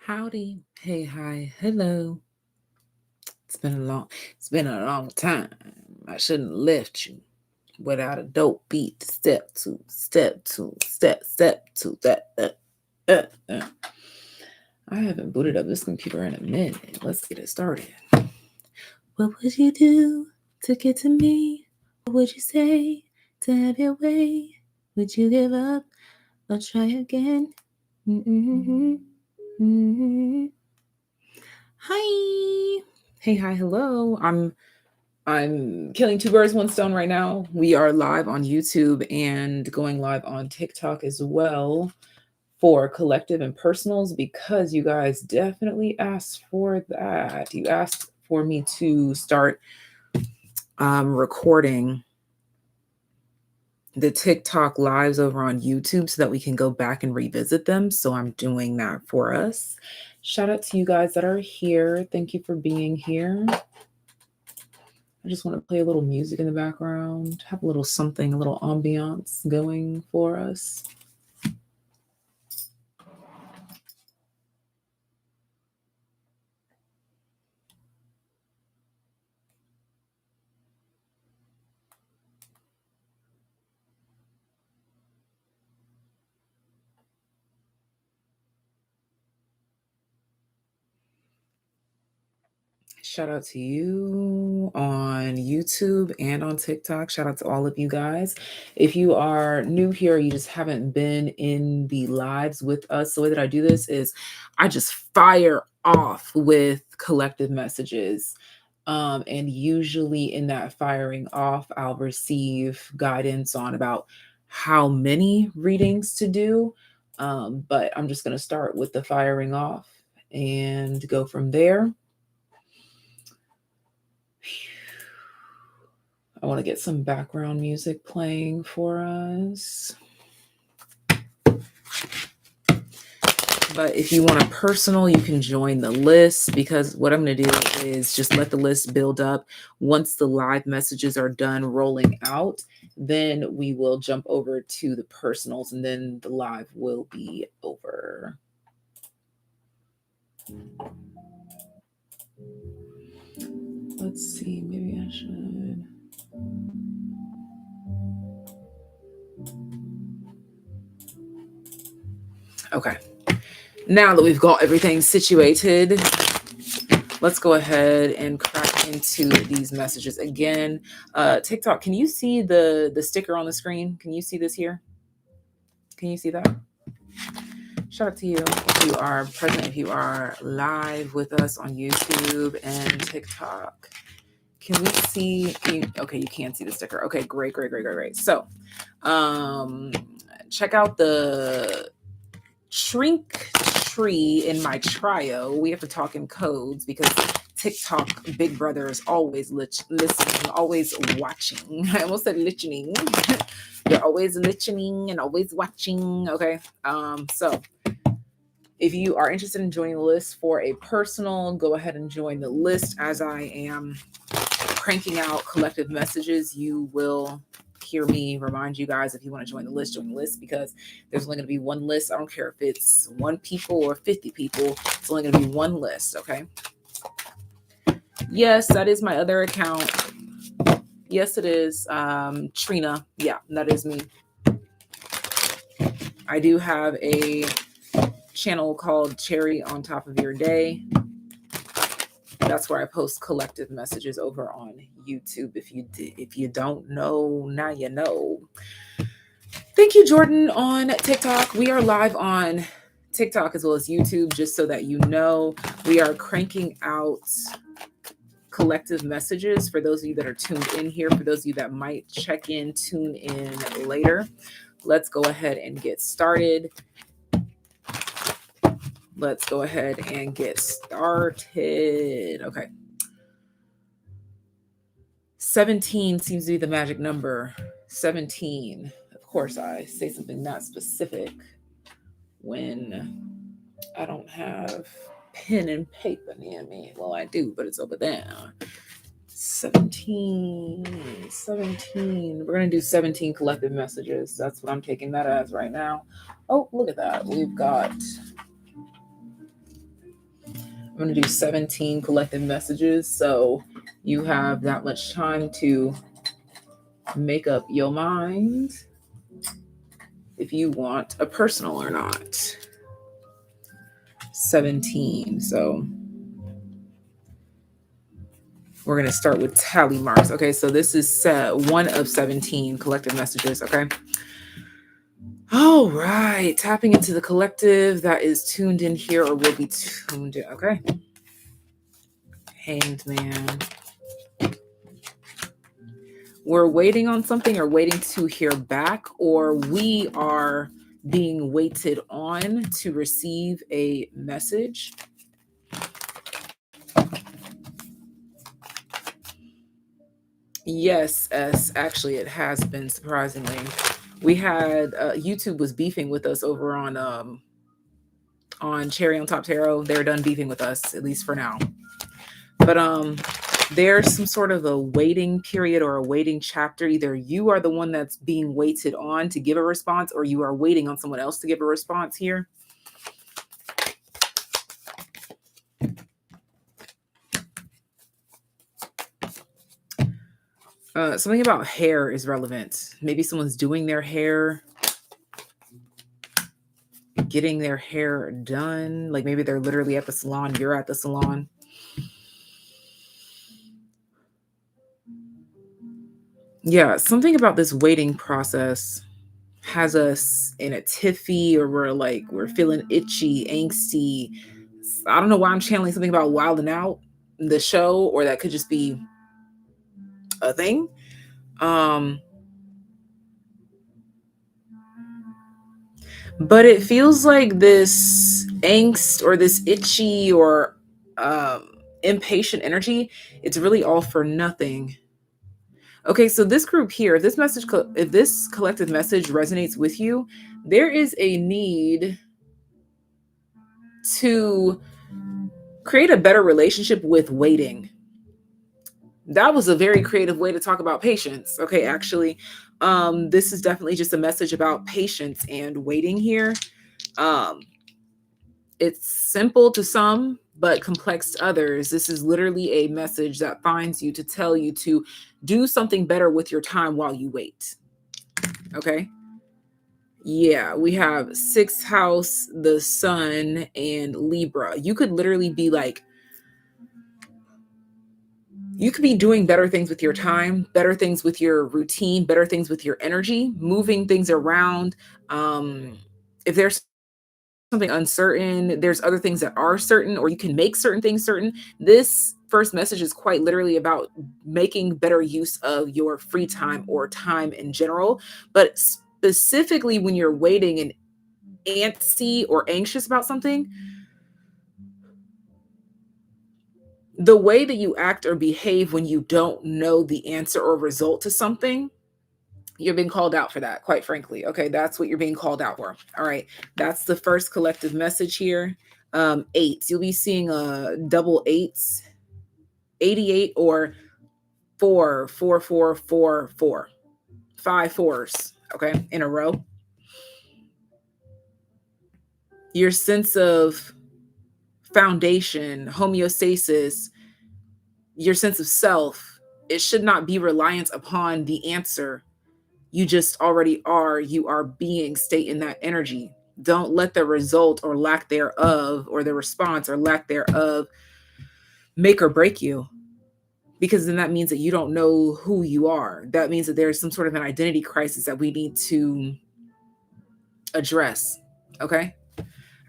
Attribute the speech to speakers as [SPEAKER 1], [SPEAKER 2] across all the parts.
[SPEAKER 1] Howdy. Hey, hi, hello. It's been a long time. I shouldn't have left you without a dope beat. Step two, step two, step two. That. I haven't booted up this computer in a minute. Let's get it started. What would you do to get to me? What would you say to have your way? Would you give up or try again? Mm-hmm. Mm-hmm. Hi. Hey, hi, hello. I'm killing two birds, one stone right now. We are live on YouTube and going live on TikTok as well for collective and personals because you guys definitely asked for that. You asked for me to start recording the TikTok lives over on YouTube so that we can go back and revisit them. So I'm doing that for us. Shout out to you guys that are here. Thank you for being here. I just want to play a little music in the background, have a little something, a little ambiance going for us. Shout out to you on YouTube and on TikTok. Shout out to all of you guys. If you are new here, you just haven't been in the lives with us. The way that I do this is I just fire off with collective messages. And usually in that firing off, I'll receive guidance on about how many readings to do. But I'm just going to start with the firing off and go from there. I want to get some background music playing for us. But if you want a personal, you can join the list because what I'm going to do is just let the list build up. Once the live messages are done rolling out, then we will jump over to the personals and then the live will be over. Let's see, maybe I should. Okay. Now that we've got everything situated, let's go ahead and crack into these messages again. TikTok, can you see the sticker on the screen? Can you see this here? Can you see that? Shout out to you if you are present, if you are live with us on YouTube and TikTok. Can we see? Okay, you can't see the sticker. Okay, great. So, check out the shrink tree in my trio. We have to talk in codes because TikTok Big Brother is always listening, always watching. I almost said listening. They're always listening and always watching. Okay. So if you are interested in joining the list for a personal, go ahead and join the list. As I am cranking out collective messages, you will hear me remind you guys, if you want to join the list because there's only going to be one list. I don't care if it's 1 people or 50 people. It's only going to be one list. Okay. Yes, that is my other account. Yes, it is. Trina. Yeah, that is me. I do have a channel called Cherry on Top of Your Day. That's where I post collective messages over on YouTube. If you don't know, now you know. Thank you, Jordan, on TikTok. We are live on TikTok as well as YouTube, just so that you know. We are cranking out collective messages for those of you that are tuned in here. For those of you that might check in, tune in later. Let's go ahead and get started. Let's go ahead and get started. Okay. 17 seems to be the magic number. 17. Of course, I say something not specific when I don't have pen and paper near me. Well, I do, but it's over there. 17. We're going to do 17 collective messages. That's what I'm taking that as right now. Oh, look at that. We've got I'm going to do 17 collective messages. So you have that much time to make up your mind if you want a personal or not. 17. So we're going to start with tally marks. Okay, so this is one of 17 collective messages. Okay. All right. Tapping into the collective that is tuned in here or will be tuned in. Okay. Hanged Man. We're waiting on something or waiting to hear back, or we are being waited on to receive a message. Yes, actually it has been, surprisingly. We had YouTube was beefing with us over on Cherry on Top Tarot. They're done beefing with us, at least for now. But there's some sort of a waiting period or a waiting chapter. Either you are the one that's being waited on to give a response, or you are waiting on someone else to give a response here. Something about hair is relevant. Maybe someone's doing their hair, getting their hair done. Like maybe they're literally at the salon, you're at the salon. Yeah, something about this waiting process has us in a tiffy, or we're feeling itchy, angsty. I don't know why I'm channeling something about wilding out, the show, or that could just be a thing. But it feels like this angst or this itchy or impatient energy, it's really all for nothing. Okay, so this group here, if this collective message resonates with you, there is a need to create a better relationship with waiting. That was a very creative way to talk about patience. Okay, actually, this is definitely just a message about patience and waiting here. It's simple to some, but complex to others. This is literally a message that finds you to tell you to do something better with your time while you wait. Okay. Yeah, we have 6th house, the sun, and Libra. You could literally be like, you could be doing better things with your time, better things with your routine, better things with your energy, moving things around. If there's something uncertain, there's other things that are certain, or you can make certain things certain. This first message is quite literally about making better use of your free time or time in general, but specifically when you're waiting and antsy or anxious about something, the way that you act or behave when you don't know the answer or result to something, you're being called out for that, quite frankly. Okay, that's what you're being called out for. All right, that's the first collective message here. 8s, you'll be seeing double 8s, 88, or 4, 4, 4, 4, 4, 5 4s, okay, in a row. Your sense of foundation, homeostasis, your sense of self, it should not be reliant upon the answer. You just already are. You are being, stay in that energy. Don't let the result or lack thereof, or the response or lack thereof, make or break you. Because then that means that you don't know who you are. That means that there's some sort of an identity crisis that we need to address. Okay.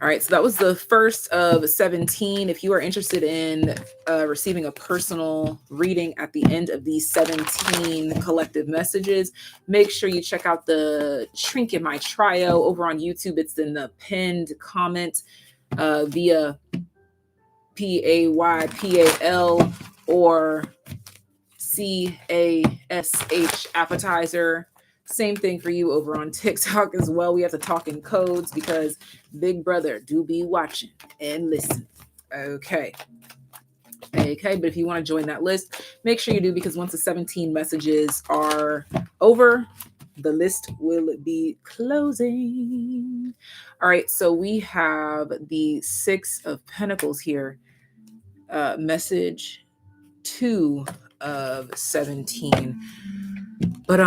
[SPEAKER 1] All right, so that was the first of 17. If you are interested in receiving a personal reading at the end of these 17 collective messages, make sure you check out the Trinket My Trio over on YouTube. It's in the pinned comment via PAYPAL or CASH appetizer. Same thing for you over on TikTok as well. We have to talk in codes because Big Brother do be watching and listening. Okay, but if you want to join that list, make sure you do, because once the 17 messages are over, the list will be closing. All right, so we have the 6 of Pentacles here. message 2 of 17. But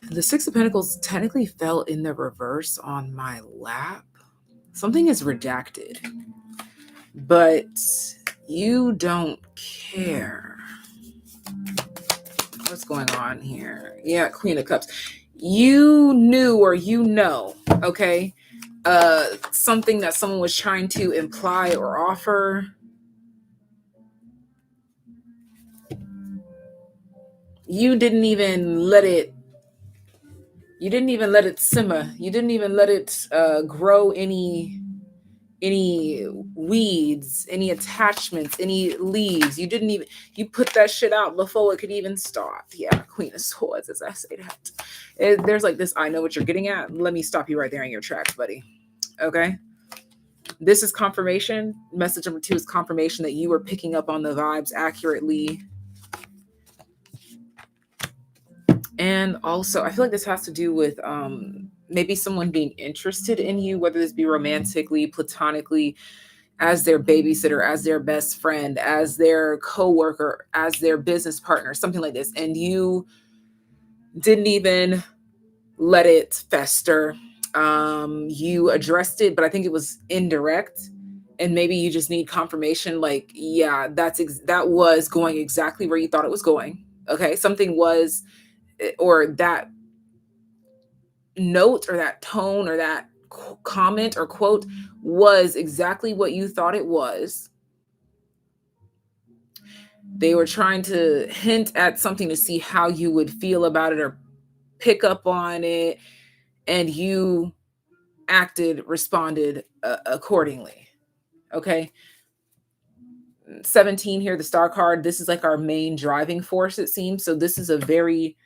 [SPEAKER 1] the Six of Pentacles technically fell in the reverse on my lap. Something is redacted, but you don't care. What's going on here? Yeah, Queen of Cups. You knew, or you know, okay, something that someone was trying to imply or offer. You didn't even let it simmer. You didn't even let it grow any weeds, any attachments, any leaves. You put that shit out before it could even start. Yeah, Queen of Swords, as I say that. There's like this, I know what you're getting at. Let me stop you right there in your tracks, buddy. Okay. This is confirmation. Message number 2 is confirmation that you were picking up on the vibes accurately. And also, I feel like this has to do with maybe someone being interested in you, whether this be romantically, platonically, as their babysitter, as their best friend, as their coworker, as their business partner, something like this. And you didn't even let it fester. You addressed it, but I think it was indirect. And maybe you just need confirmation. Like, yeah, that was going exactly where you thought it was going. Okay. Something was, or that note or that tone or that comment or quote was exactly what you thought it was. They were trying to hint at something to see how you would feel about it or pick up on it, and you responded accordingly. Okay. 17 here, the Star card. This is like our main driving force, it seems. So this is a very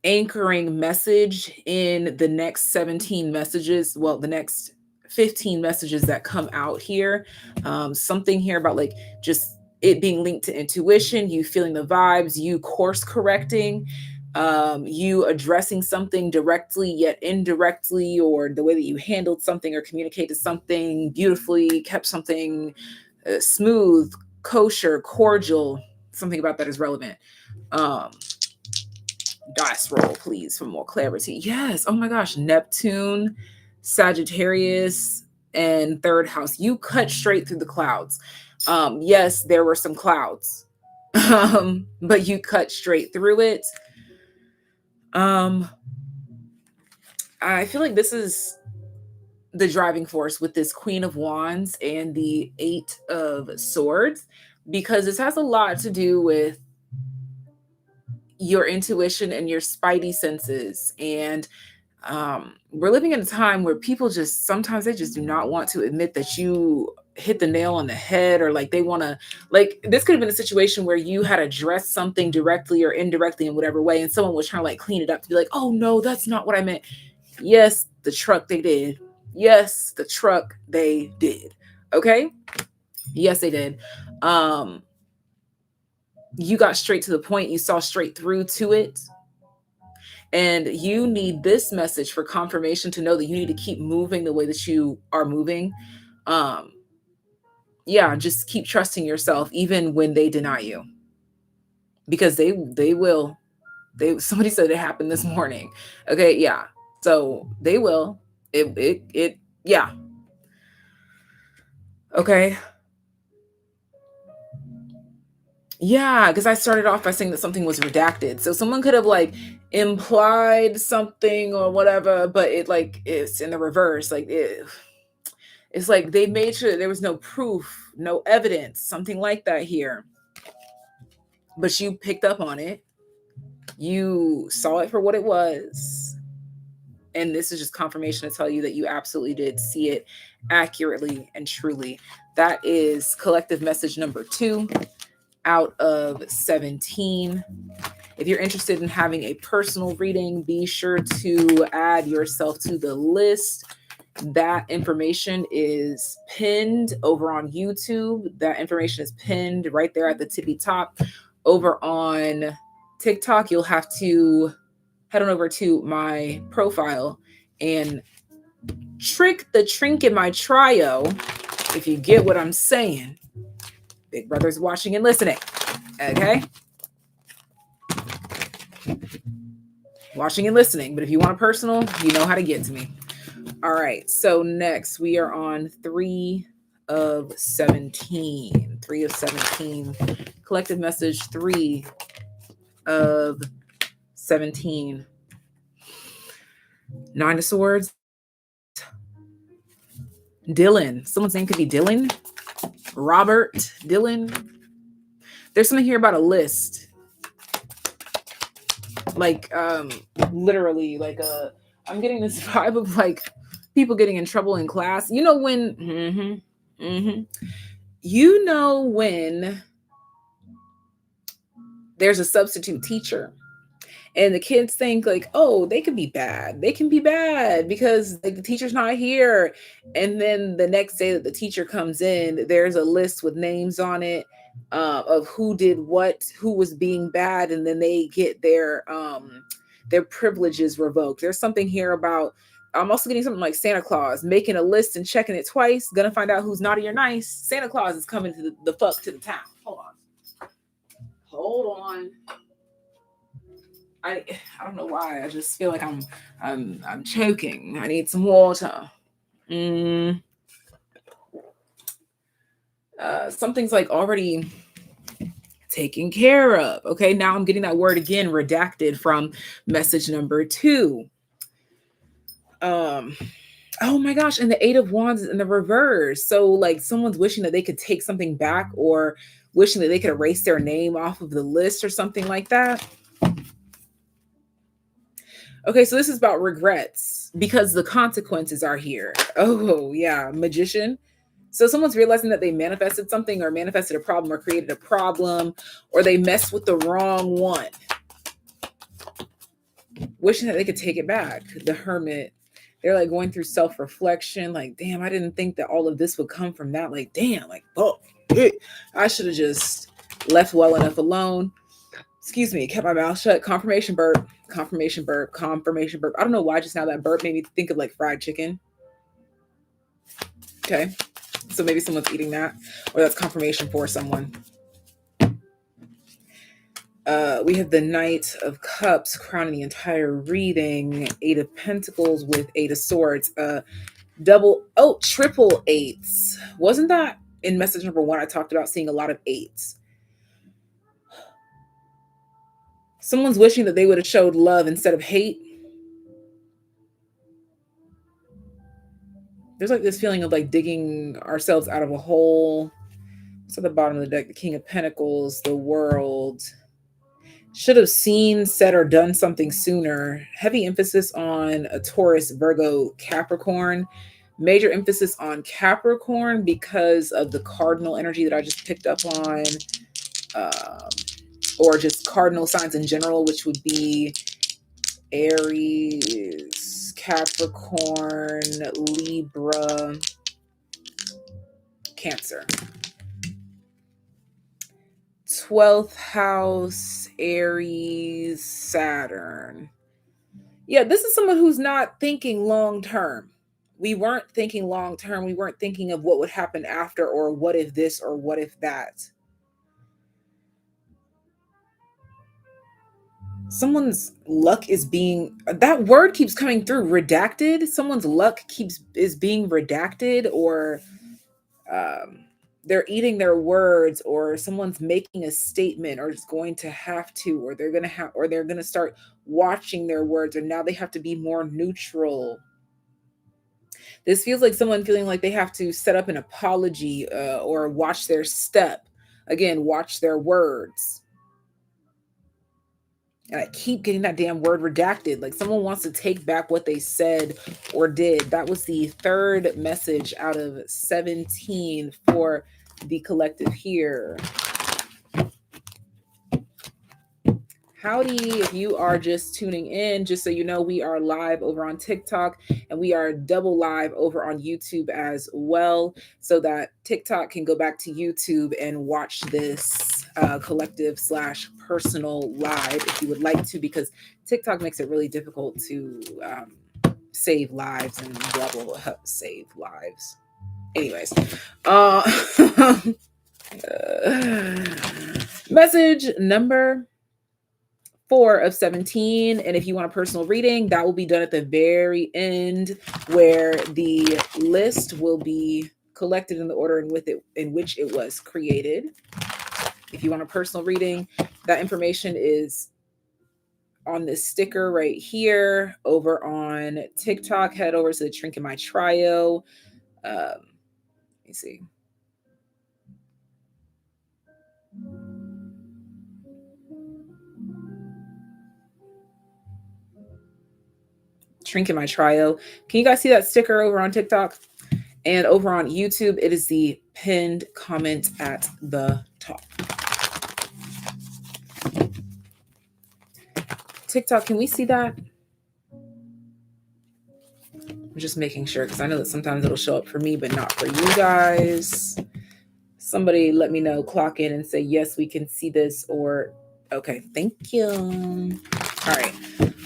[SPEAKER 1] anchoring message in the next 17 messages. Well, the next 15 messages that come out here. Something here about like just it being linked to intuition, you feeling the vibes, you course correcting, you addressing something directly yet indirectly, or the way that you handled something or communicated something beautifully, kept something smooth, kosher, cordial. Something about that is relevant. Dice roll, please, for more clarity. Yes. Oh my gosh. Neptune, Sagittarius, and third house. You cut straight through the clouds. Yes, there were some clouds, but you cut straight through it. I feel like this is the driving force with this Queen of Wands and the 8 of Swords, because this has a lot to do with your intuition and your spidey senses. And we're living in a time where people just sometimes they just do not want to admit that you hit the nail on the head, or like they want to, like, this could have been a situation where you had addressed something directly or indirectly in whatever way, and someone was trying to like clean it up to be like, oh no, that's not what I meant. Yes, the truck they did. Yes, the truck they did. Okay. Yes, they did. You got straight to the point. You saw straight through to it. And you need this message for confirmation to know that you need to keep moving the way that you are moving. Yeah, just keep trusting yourself even when they deny you. Because they will. Somebody said it happened this morning. Okay, yeah. So they will. Yeah. Okay. Yeah, because I started off by saying that something was redacted. So someone could have like implied something or whatever, but it's in the reverse. Like it's like they made sure that there was no proof, no evidence, something like that here. But you picked up on it. You saw it for what it was. And this is just confirmation to tell you that you absolutely did see it accurately and truly. That is collective message number 2 out of 17. If you're interested in having a personal reading, be sure to add yourself to the list. That information is pinned over on YouTube. That information is pinned right there at the tippy top. Over on TikTok, you'll have to head on over to my profile and trick the trink in my trio, if you get what I'm saying. Big Brother's watching and listening. Okay? Watching and listening. But if you want a personal, you know how to get to me. All right. So next we are on 3 of 17. 3 of 17. Collective message 3 of 17. 9 of Swords. Dylan. Someone's name could be Dylan. Robert. Dylan. There's something here about a list. Like, literally, like, I'm getting this vibe of, like, people getting in trouble in class. You know when, you know when there's a substitute teacher and the kids think like, oh, they could be bad. They can be bad because like the teacher's not here. And then the next day that the teacher comes in, there's a list with names on it of who did what, who was being bad, and then they get their privileges revoked. There's something here about, I'm also getting something like Santa Claus making a list and checking it twice, gonna find out who's naughty or nice. Santa Claus is coming to the fuck to the town. Hold on. I don't know why. I just feel like I'm choking. I need some water. Something's like already taken care of. Okay, now I'm getting that word again, redacted from message number 2. Oh my gosh, and the 8 of Wands is in the reverse. So like someone's wishing that they could take something back, or wishing that they could erase their name off of the list or something like that. Okay, so this is about regrets because the consequences are here. Oh yeah, Magician. So someone's realizing that they manifested something, or manifested a problem, or created a problem, or they messed with the wrong one. Wishing that they could take it back. The Hermit. They're like going through self-reflection, like, damn, I didn't think that all of this would come from that. Like, damn, like, oh, I should have just left well enough alone. Excuse me, kept my mouth shut. Confirmation burp, confirmation burp, confirmation burp. I don't know why just now that burp made me think of like fried chicken. Okay, so maybe someone's eating that, or that's confirmation for someone. We have the Knight of Cups crowning the entire reading. 8 of Pentacles with 8 of Swords. Triple 8s. Wasn't that in message number 1? I talked about seeing a lot of 8s. Someone's wishing that they would have showed love instead of hate. There's like this feeling of like digging ourselves out of a hole. It's at the bottom of the deck. The King of Pentacles, the World. Should have seen, said, or done something sooner. Heavy emphasis on a Taurus, Virgo, Capricorn. Major emphasis on Capricorn because of the cardinal energy that I just picked up on. Or just cardinal signs in general, which would be Aries, Capricorn, Libra, Cancer. 12th house, Aries, Saturn. Yeah, this is someone who's not thinking long term. We weren't thinking long term. We weren't thinking of what would happen after, or what if this, or what if that. Someone's luck is being, that word keeps coming through, redacted. Someone's luck is being redacted, or they're eating their words, or someone's making a statement, or is going to have to, or they're going to start watching their words, or now they have to be more neutral. This feels like someone feeling like they have to set up an apology, or watch their step. Again, watch their words. And I keep getting that damn word redacted. Like someone wants to take back what they said or did. That was the 3rd message out of 17 for the collective here. Howdy, if you are just tuning in, just so you know, we are live over on TikTok, and we are double live over on YouTube as well, so that TikTok can go back to YouTube and watch this collective / personal live if you would like to, because TikTok makes it really difficult to save lives and blah, blah, blah, save lives. Anyways, Message number 4 of 17. And if you want a personal reading, that will be done at the very end, where the list will be collected in the order in which it was created. If you want a personal reading, that information is on this sticker right here. Over on TikTok, head over to the Trink in My Trio. Let me see. Trink in My Trio. Can you guys see that sticker over on TikTok? And over on YouTube, it is the pinned comment at the top. TikTok, can we see that? I'm just making sure, because I know that sometimes it'll show up for me, but not for you guys. Somebody let me know, clock in and say, yes, we can see this, or, okay, thank you. All right,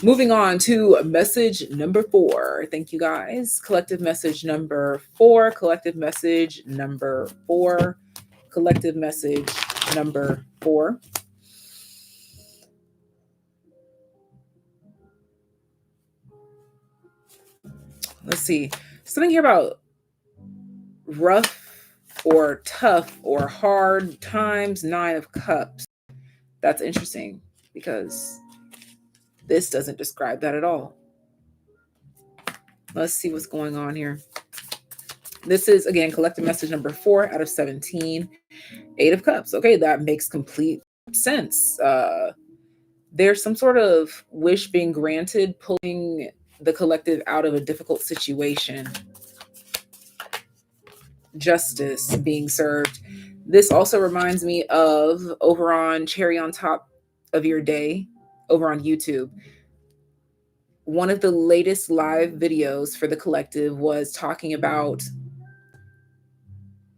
[SPEAKER 1] moving on to message number 4. Thank you guys. Collective message number 4, collective message number 4, collective message number 4. Let's see, something here about rough or tough or hard times. 9 of Cups. That's interesting, because this doesn't describe that at all. Let's see what's going on here. This is, again, collective message number 4 out of 17. 8 of Cups. Okay, that makes complete sense. There's some sort of wish being granted, pulling the collective out of a difficult situation. Justice being served. This also reminds me of, over on Cherry on Top of Your Day, over on YouTube, one of the latest live videos for the collective was talking about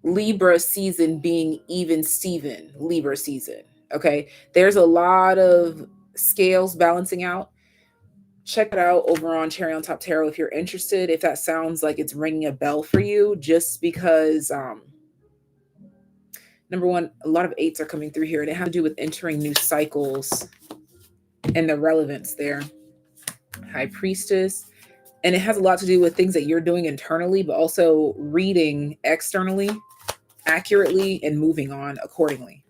[SPEAKER 1] Libra season being even Steven Libra season. Okay, there's a lot of scales balancing out. Check it out over on Cherry on Top Tarot if you're interested, if that sounds like it's ringing a bell for you, just because number one, a lot of 8s are coming through here, and it has to do with entering new cycles and the relevance there. High Priestess. And it has a lot to do with things that you're doing internally, but also reading externally accurately and moving on accordingly.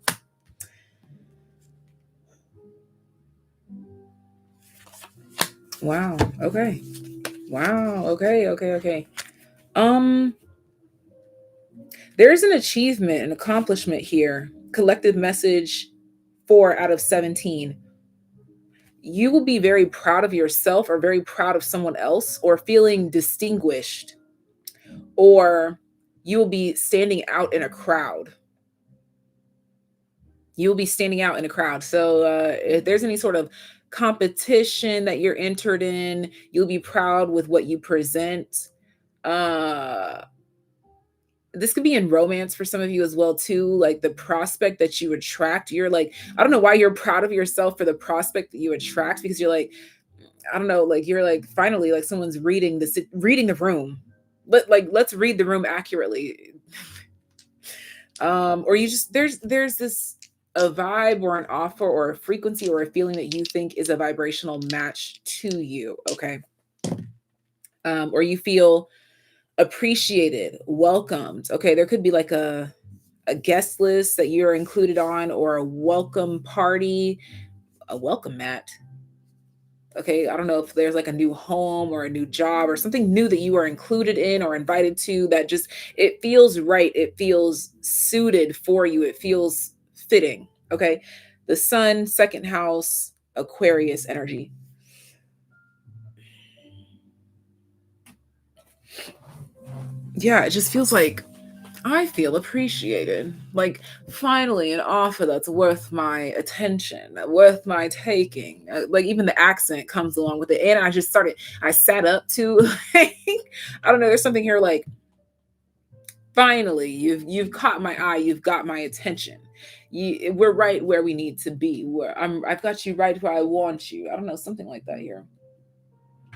[SPEAKER 1] Wow. Okay. Wow. Okay. There's an achievement, an accomplishment here. Collective message 4 out of 17. You will be very proud of yourself, or very proud of someone else, or feeling distinguished, or you will be standing out in a crowd. You'll be standing out in a crowd. So if there's any sort of competition that you're entered in, you'll be proud with what you present. This could be in romance for some of you as well too, like the prospect that you attract. You're like, I don't know why you're proud of yourself for the prospect that you attract, because you're like, I don't know, like you're like, finally, like someone's reading the room. But like, let's read the room accurately. Or you just, there's this a vibe or an offer or a frequency or a feeling that you think is a vibrational match to you. Okay. Or you feel appreciated, welcomed. Okay. There could be like a guest list that you're included on, or a welcome party, a welcome mat. Okay. I don't know if there's like a new home or a new job or something new that you are included in or invited to, that just, it feels right. It feels suited for you. It feels fitting. Okay. The Sun, second house, Aquarius energy. Yeah. It just feels like I feel appreciated. Like finally an offer that's worth my attention, worth my taking. Like even the accent comes along with it. And I sat up to, like, I don't know. There's something here like, finally, you've caught my eye. You've got my attention. We're right where we need to be. I've got you right where I want you. I don't know, something like that here.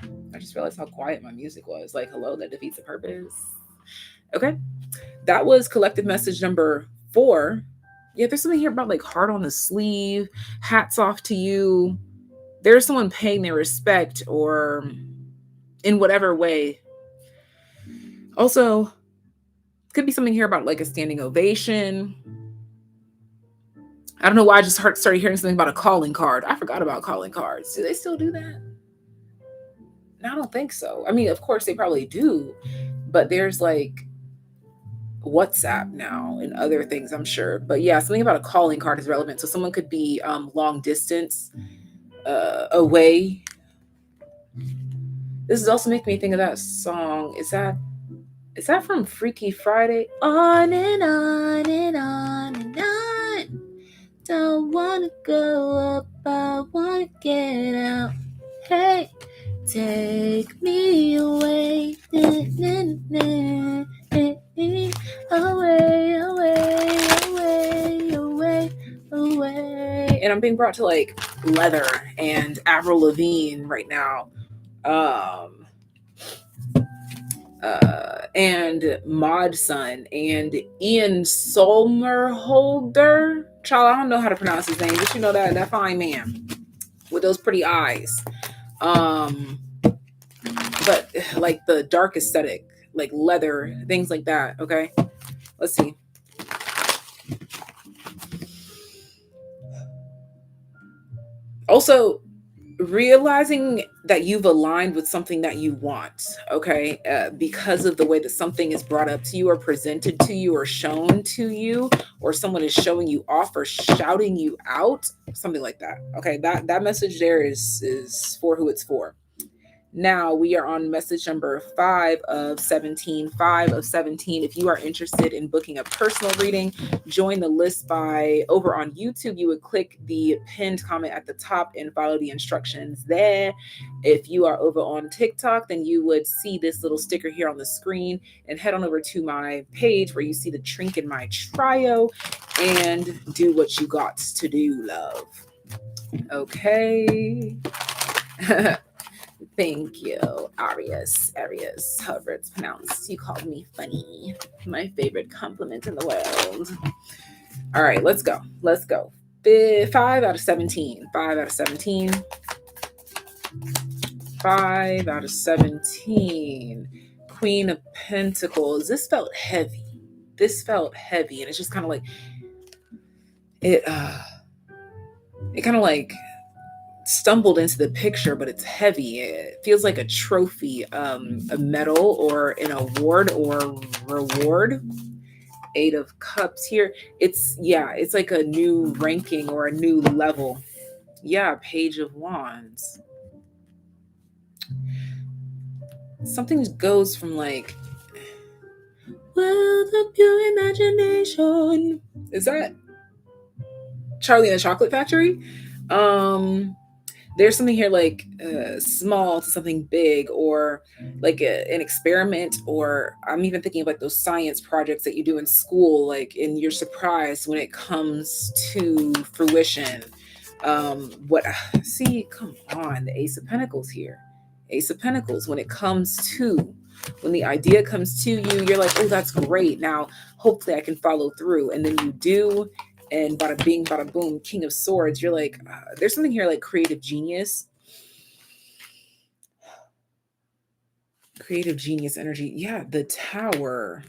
[SPEAKER 1] I just realized how quiet my music was. Like, hello, that defeats the purpose. Okay. That was collective message number 4, yeah, there's something here about like heart on the sleeve, hats off to you. There's someone paying their respect or in whatever way. Also, could be something here about like a standing ovation. I don't know why I just started hearing something about a calling card. I forgot about calling cards. Do they still do that? No, I don't think so. I mean, of course they probably do, but there's like WhatsApp now and other things, I'm sure. But yeah, something about a calling card is relevant. So someone could be long distance away. This is also making me think of that song. Is that from Freaky Friday? On and on and on and on. Don't wanna go up, I wanna get out. Hey, take me away. Away, away, away, away, away. And I'm being brought to like Leather and Avril Lavigne right now. And Mod Sun and Ian Somerhalder. Child, I don't know how to pronounce his name, but you know that fine man with those pretty eyes. But like the dark aesthetic, like leather, things like that. Okay, let's see. Also, realizing that you've aligned with something that you want, okay, because of the way that something is brought up to you or presented to you or shown to you, or someone is showing you off or shouting you out, something like that. Okay, that message there is for who it's for. Now we are on message number 5 of 17. 5 of 17. If you are interested in booking a personal reading, join the list by over on YouTube. You would click the pinned comment at the top and follow the instructions there. If you are over on TikTok, then you would see this little sticker here on the screen and head on over to my page where you see the Trink in my trio and do what you got to do, love. Okay. Thank you, Arius, however it's pronounced. You called me funny. My favorite compliment in the world. All right, let's go. 5 out of 17. 5 out of 17. 5 out of 17. Queen of Pentacles. This felt heavy. And it's just kind of like it kind of like stumbled into the picture, but it's heavy. It feels like a trophy, a medal or an award or reward. 8 of Cups here. It's like a new ranking or a new level. Yeah, Page of Wands. Something goes from like, well, the pure imagination. Is that Charlie and the Chocolate Factory? There's something here like small to something big, or like an experiment, or I'm even thinking of like those science projects that you do in school, like, and you're surprised when it comes to fruition. Come on, the Ace of Pentacles here. Ace of Pentacles, when the idea comes to you, you're like, oh, that's great. Now, hopefully I can follow through. And then you do, and bada bing, bada boom, King of Swords. You're like, there's something here like creative genius. Creative genius energy. Yeah, the Tower.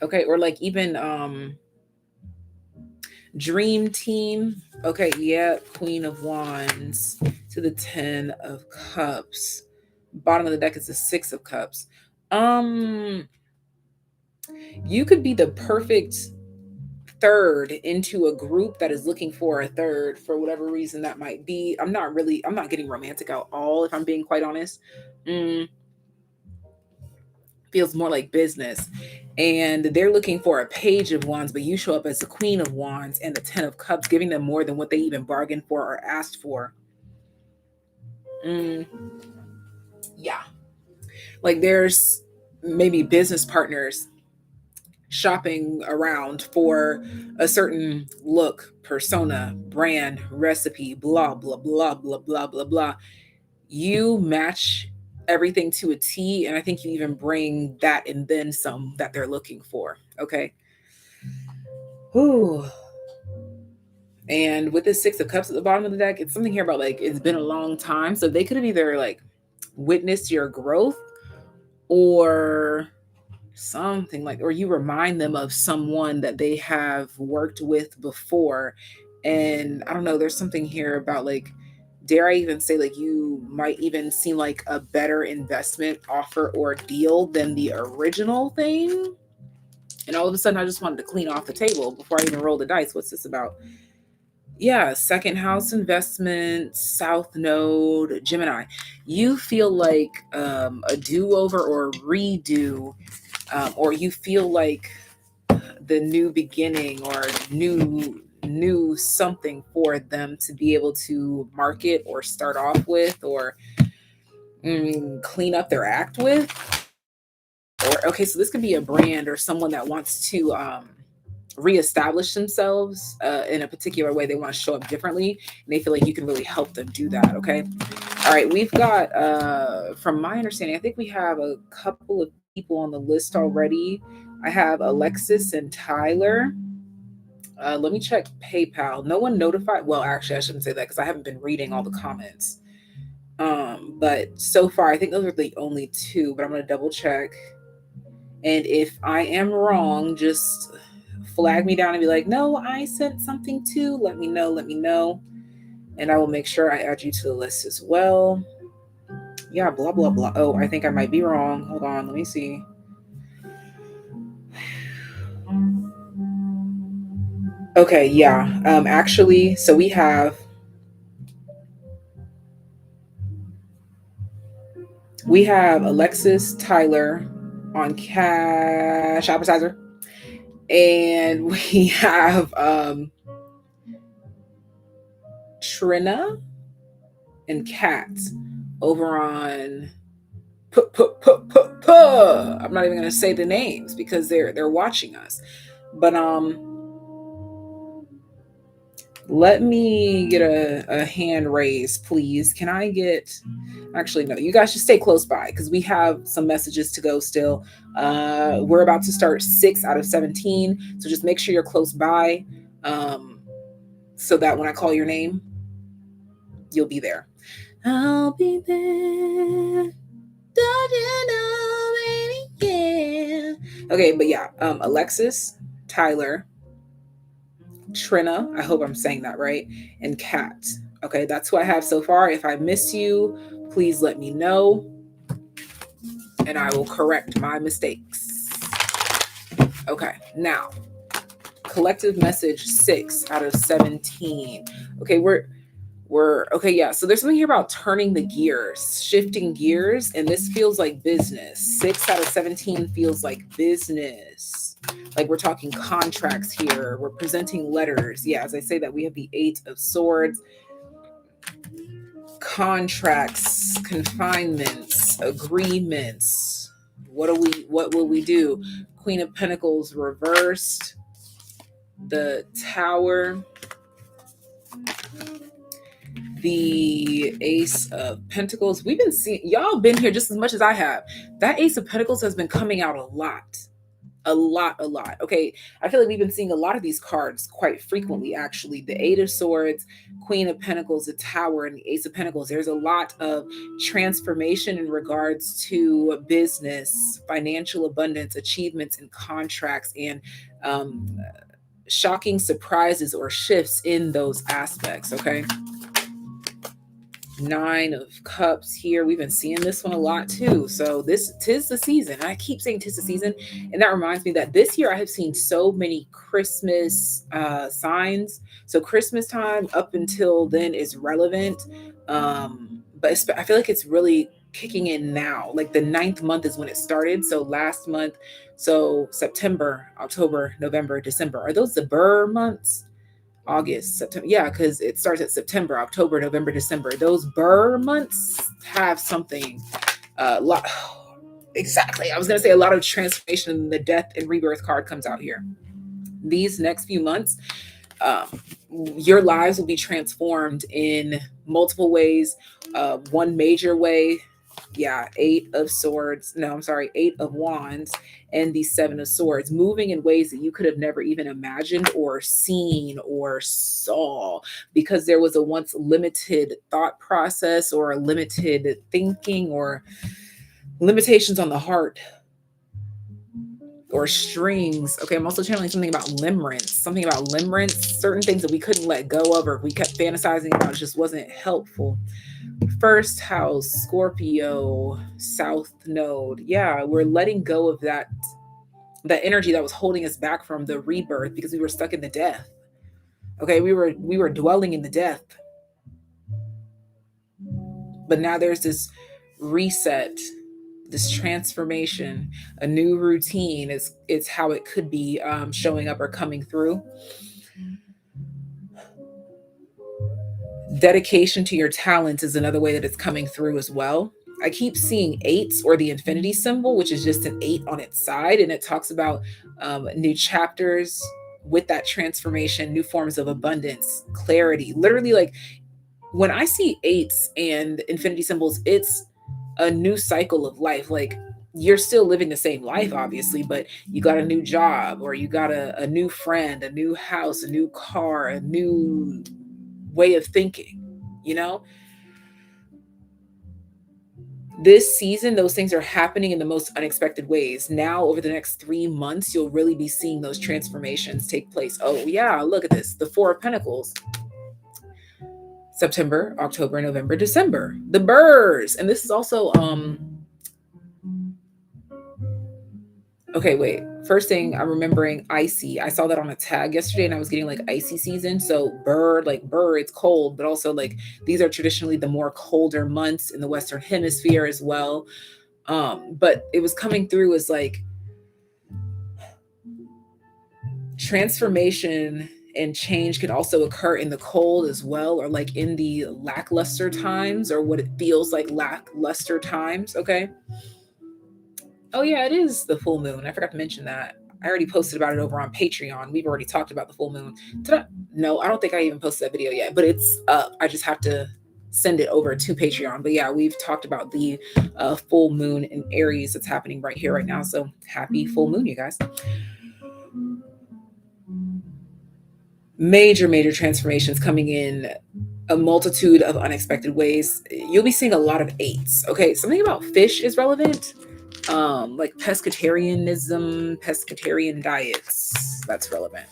[SPEAKER 1] Okay, or like even Dream Team. Okay, yeah, Queen of Wands to the 10 of Cups. Bottom of the deck is the 6 of Cups. You could be the perfect third into a group that is looking for a third for whatever reason that might be. I'm not getting romantic at all, if I'm being quite honest. Feels more like business. And they're looking for a Page of Wands, but you show up as the Queen of Wands and the 10 of Cups, giving them more than what they even bargained for or asked for. Yeah. Like there's maybe business partners shopping around for a certain look, persona, brand, recipe, blah, blah, blah, blah, blah, blah, blah. You match everything to a T, and I think you even bring that and then some that they're looking for. Okay. Whew. And with the Six of Cups at the bottom of the deck, it's something here about like it's been a long time. So they could have either like witnessed your growth or something like, or you remind them of someone that they have worked with before. And I don't know, there's something here about like, dare I even say, like you might even seem like a better investment offer or deal than the original thing. And all of a sudden, I just wanted to clean off the table before I even roll the dice. What's this about? Yeah, second house investment, South Node, Gemini. You feel like a do over or redo, or you feel like the new beginning or new something for them to be able to market or start off with or clean up their act with. Or okay, so this could be a brand or someone that wants to reestablish themselves in a particular way. They want to show up differently, and they feel like you can really help them do that. Okay. All right, we've got from my understanding, I think we have a couple of people on the list already. I have Alexis and Tyler. Let me check PayPal. No one notified. Well, actually, I shouldn't say that because I haven't been reading all the comments. But so far, I think those are the only two. But I'm going to double check. And if I am wrong, just flag me down and be like, no, I sent something too. Let me know. And I will make sure I add you to the list as well. Yeah, blah, blah, blah. Oh, I think I might be wrong. Hold on. Let me see. Okay, yeah. Actually, so we have Alexis Tyler on Cash Appetizer. And we have Trina and Kat over on I'm not even gonna say the names because they're watching us. But let me get a hand raised, please. Can I get actually no, you guys should stay close by because we have some messages to go still. We're about to start 6 out of 17. So just make sure you're close by. So that when I call your name, you'll be there. I'll be there. Don't you know, baby? Yeah. Okay, but yeah, Alexis, Tyler, Trina, I hope I'm saying that right, and Kat. Okay, that's who I have so far. If I miss you, please let me know, and I will correct my mistakes. Okay, now, collective message 6 out of 17. Okay, we're okay, yeah. So there's something here about turning the gears, shifting gears, and this feels like business. 6 out of 17 feels like business. Like we're talking contracts here. We're presenting letters. Yeah, as I say that, we have the 8 of Swords. Contracts, confinements, agreements. What will we do? Queen of Pentacles reversed. The Tower. The Ace of Pentacles. We've been seeing, y'all been here just as much as I have. That Ace of Pentacles has been coming out a lot. Okay, I feel like we've been seeing a lot of these cards quite frequently, actually. The 8 of Swords, Queen of Pentacles, the Tower, and the Ace of Pentacles. There's a lot of transformation in regards to business, financial abundance, achievements, and contracts, and shocking surprises or shifts in those aspects, okay? 9 of Cups here. We've been seeing this one a lot too. So tis the season. I keep saying tis the season. And that reminds me that this year I have seen so many Christmas signs. So Christmas time up until then is relevant. But I feel like it's really kicking in now. Like the 9th month is when it started. So last month, so September, October, November, December. Are those the Burr months? August, September. Yeah, because it starts at September, October, November, December. Those Burr months have something. Lot. Exactly. I was going to say a lot of transformation, and the Death and Rebirth card comes out here. These next few months, your lives will be transformed in multiple ways. One major way Yeah, 8 of Wands and the 7 of Swords, moving in ways that you could have never even imagined or seen or saw, because there was a once limited thought process or a limited thinking or limitations on the heart or strings. Okay, I'm also channeling something about limerence, certain things that we couldn't let go of or we kept fantasizing about. It just wasn't helpful. First house, Scorpio, South Node. Yeah, we're letting go of that energy that was holding us back from the rebirth because we were stuck in the death. Okay, we were dwelling in the death. But now there's this reset, this transformation, a new routine is how it could be showing up or coming through. Dedication to your talents is another way that it's coming through as well. I keep seeing 8s or the infinity symbol, which is just an 8 on its side. And it talks about new chapters with that transformation, new forms of abundance, clarity. Literally, like when I see 8s and infinity symbols, it's a new cycle of life. Like you're still living the same life, obviously, but you got a new job or you got a new friend, a new house, a new car, a new way of thinking, you know? This season, those things are happening in the most unexpected ways. Now, over the next 3 months, you'll really be seeing those transformations take place. Oh, yeah, look at this. The Four of Pentacles. September, October, November, December. The birds. And this is also okay, wait. First thing I'm remembering, icy. I saw that on a tag yesterday and I was getting like icy season. So bird, it's cold, but also like these are traditionally the more colder months in the Western Hemisphere as well. But it was coming through as like transformation and change can also occur in the cold as well, or like in the lackluster times, or what it feels like lackluster times. Okay. Oh yeah, it is the full moon. I forgot to mention that. I already posted about it over on Patreon. We've already talked about the full moon. No, I don't think I even posted that video yet, but it's up. I just have to send it over to Patreon. But yeah, we've talked about the full moon in Aries that's happening right here, right now. So happy full moon, you guys. Major transformations coming in a multitude of unexpected ways. You'll be seeing a lot of 8s. Okay, something about fish is relevant. Like pescatarianism, pescatarian diets, that's relevant.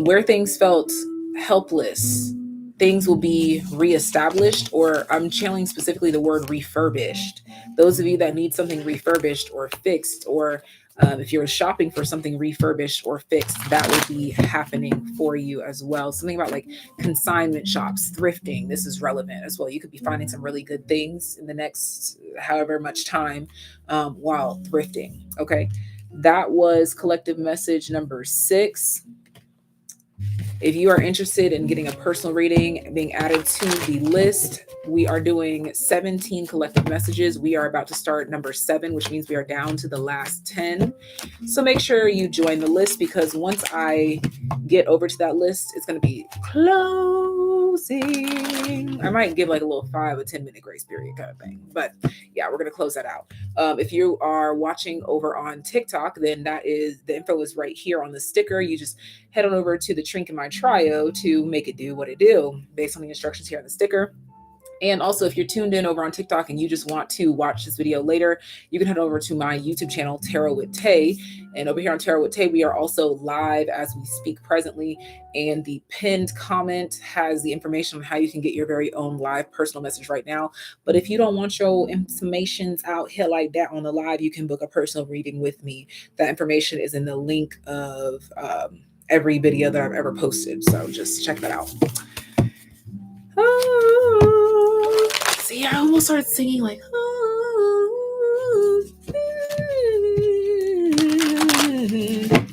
[SPEAKER 1] Where things felt helpless, things will be reestablished, or I'm channeling specifically the word refurbished. Those of you that need something refurbished or fixed, or if you're shopping for something refurbished or fixed, that will be happening for you as well. Something about like consignment shops, thrifting. This is relevant as well. You could be finding some really good things in the next however much time while thrifting. Okay. That was collective message number 6. If you are interested in getting a personal reading, being added to the list, we are doing 17 collective messages. We are about to start number 7, which means we are down to the last 10. So make sure you join the list, because once I get over to that list, it's going to be closing. I might give like a little 5 or 10 minute grace period kind of thing. But yeah, we're going to close that out. If you are watching over on TikTok, then the info is right here on the sticker. You just head on over to the Trink in My Trio to make it do what it do based on the instructions here on the sticker. And also, if you're tuned in over on TikTok and you just want to watch this video later, you can head over to my YouTube channel, Tarot with Tay. And over here on Tarot with Tay, we are also live as we speak presently. And the pinned comment has the information on how you can get your very own live personal message right now. But if you don't want your informations out here like that on the live, you can book a personal reading with me. That information is in the link of every video that I've ever posted. So just check that out. See, I almost started singing like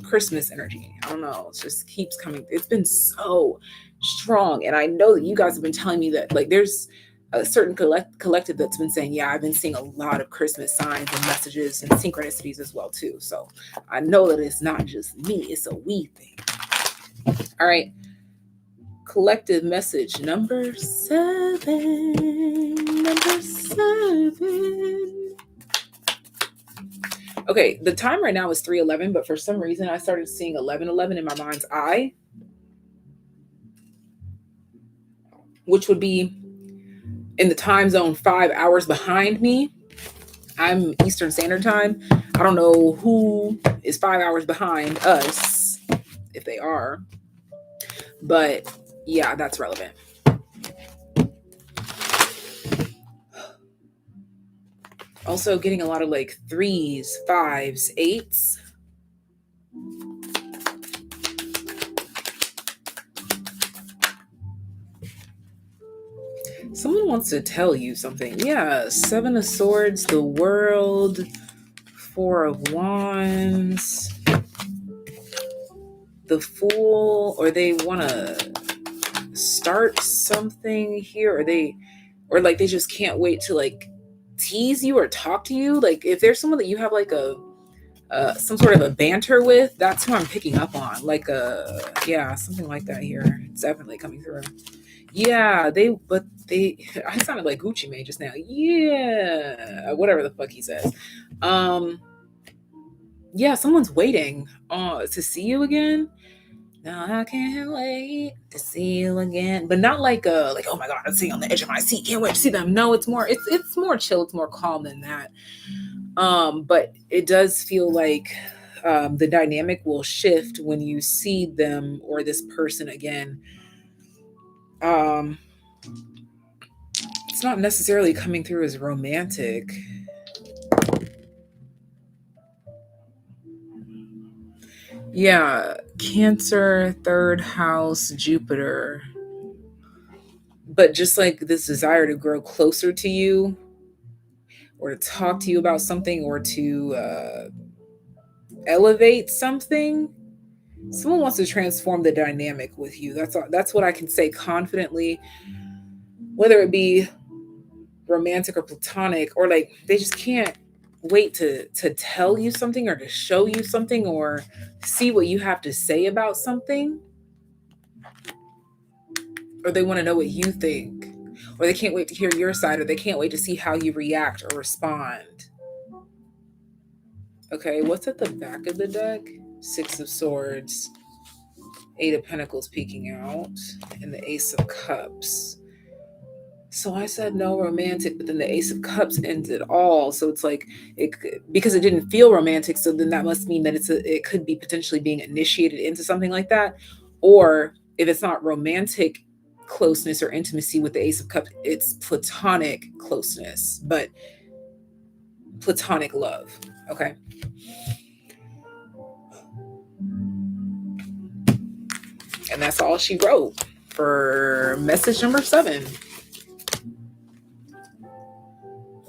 [SPEAKER 1] Christmas energy. I don't know. It just keeps coming. It's been so strong. And I know that you guys have been telling me that like there's a certain collective that's been saying, yeah, I've been seeing a lot of Christmas signs and messages and synchronicities as well too. So I know that it's not just me, it's a we thing. All right. Collective message number 7. Number 7. Okay, the time right now is 3:11, but for some reason I started seeing 11:11 in my mind's eye, which would be in the time zone 5 hours behind me. I'm Eastern Standard Time. I don't know who is 5 hours behind us, if they are, but yeah, that's relevant. Also getting a lot of like 3s, 5s, 8s. Someone wants to tell you something. Yeah, 7 of Swords, the World, 4 of Wands, the Fool, or they want to start something here, or like they just can't wait to like tease you or talk to you. Like if there's someone that you have like a some sort of a banter with, that's who I'm picking up on. Like yeah, something like that here. It's definitely coming through. Yeah, I sounded like Gucci Mane just now. Yeah, whatever the fuck he says. Yeah, someone's waiting to see you again. No, I can't wait to see you again. But not like oh my god, I'm sitting on the edge of my seat, can't wait to see them. No, it's more chill, it's more calm than that. But it does feel like the dynamic will shift when you see them or this person again. It's not necessarily coming through as romantic. Yeah, Cancer, 3rd house, Jupiter. But just like this desire to grow closer to you, or to talk to you about something, or to elevate something. Someone wants to transform the dynamic with you. That's what I can say confidently. Whether it be romantic or platonic, or like they just can't wait to tell you something, or to show you something, or see what you have to say about something, or they want to know what you think, or they can't wait to hear your side, or they can't wait to see how you react or respond. Okay, what's at the back of the deck? 6 of Swords, 8 of Pentacles peeking out, and the Ace of Cups. So I said no romantic, but then the Ace of Cups ends it all. So it's like because it didn't feel romantic. So then that must mean that it could be potentially being initiated into something like that. Or if it's not romantic closeness or intimacy with the Ace of Cups, it's platonic closeness, but platonic love. Okay. And that's all she wrote for message number 7.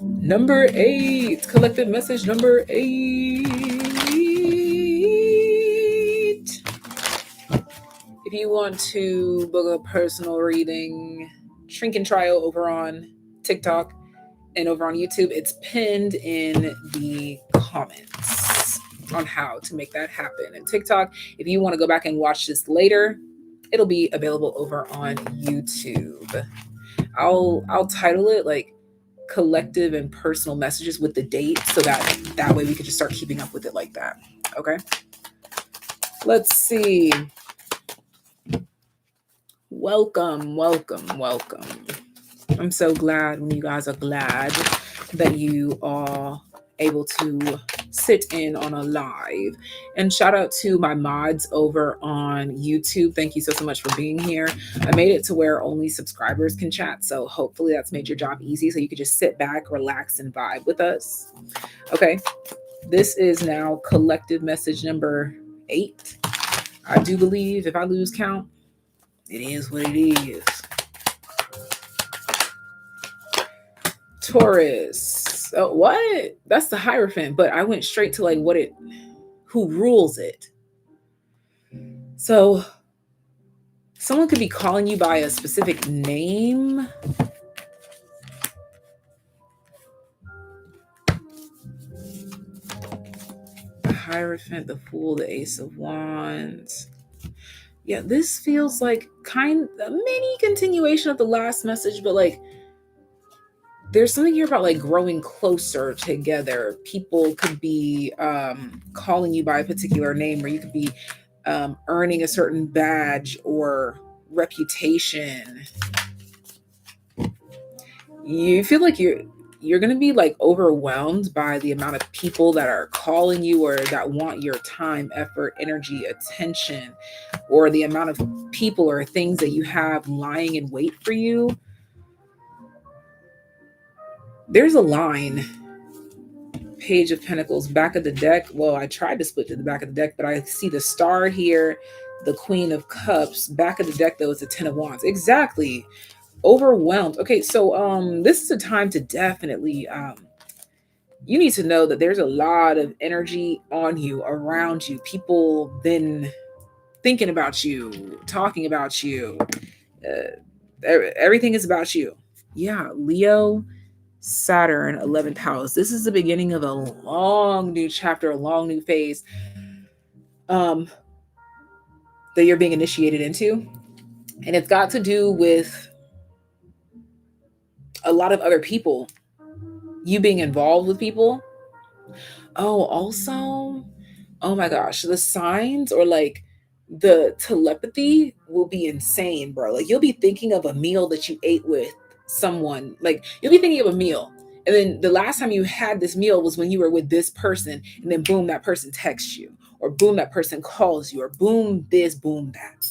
[SPEAKER 1] Number 8, collective message number 8. If you want to book a personal reading, Shrink and Trio over on TikTok and over on YouTube, it's pinned in the comments on how to make that happen. And TikTok, if you want to go back and watch this later, it'll be available over on YouTube. I'll title it like collective and personal messages with the date, so that way we could just start keeping up with it like that. Okay, let's see. Welcome. I'm so glad when you guys are glad that you are able to sit in on a live. And shout out to my mods over on YouTube. Thank you so much for being here. I made it to where only subscribers can chat, so hopefully that's made your job easy, so you could just sit back, relax, and vibe with us. Okay, this is now collective message number 8. I do believe, if I lose count, it is what it is. Taurus. Oh, what? That's the Hierophant, but I went straight to like who rules it. So someone could be calling you by a specific name. The Hierophant, the Fool, the Ace of Wands. Yeah, this feels like a mini continuation of the last message, but like there's something here about like growing closer together. People could be calling you by a particular name, or you could be earning a certain badge or reputation. You feel like you're going to be like overwhelmed by the amount of people that are calling you or that want your time, effort, energy, attention, or the amount of people or things that you have lying in wait for you. There's a line. Page of Pentacles, back of the deck. Well, I tried to split to the back of the deck, but I see the star here, the Queen of Cups. Back of the deck, though, is the Ten of Wands. Exactly. Overwhelmed. Okay, so this is a time to definitely you need to know that there's a lot of energy on you, around you. People been thinking about you, talking about you. Everything is about you. Yeah, Leo, Saturn, 11th house. This is the beginning of a long new chapter, a long new phase that you're being initiated into. And it's got to do with a lot of other people, you being involved with people. Oh, also, oh my gosh, the signs or like the telepathy will be insane, bro. Like you'll be thinking of a meal that you ate with someone. Like you'll be thinking of a meal. And then the last time you had this meal was when you were with this person, and then boom, that person texts you, or boom, that person calls you, or boom, this, boom, that.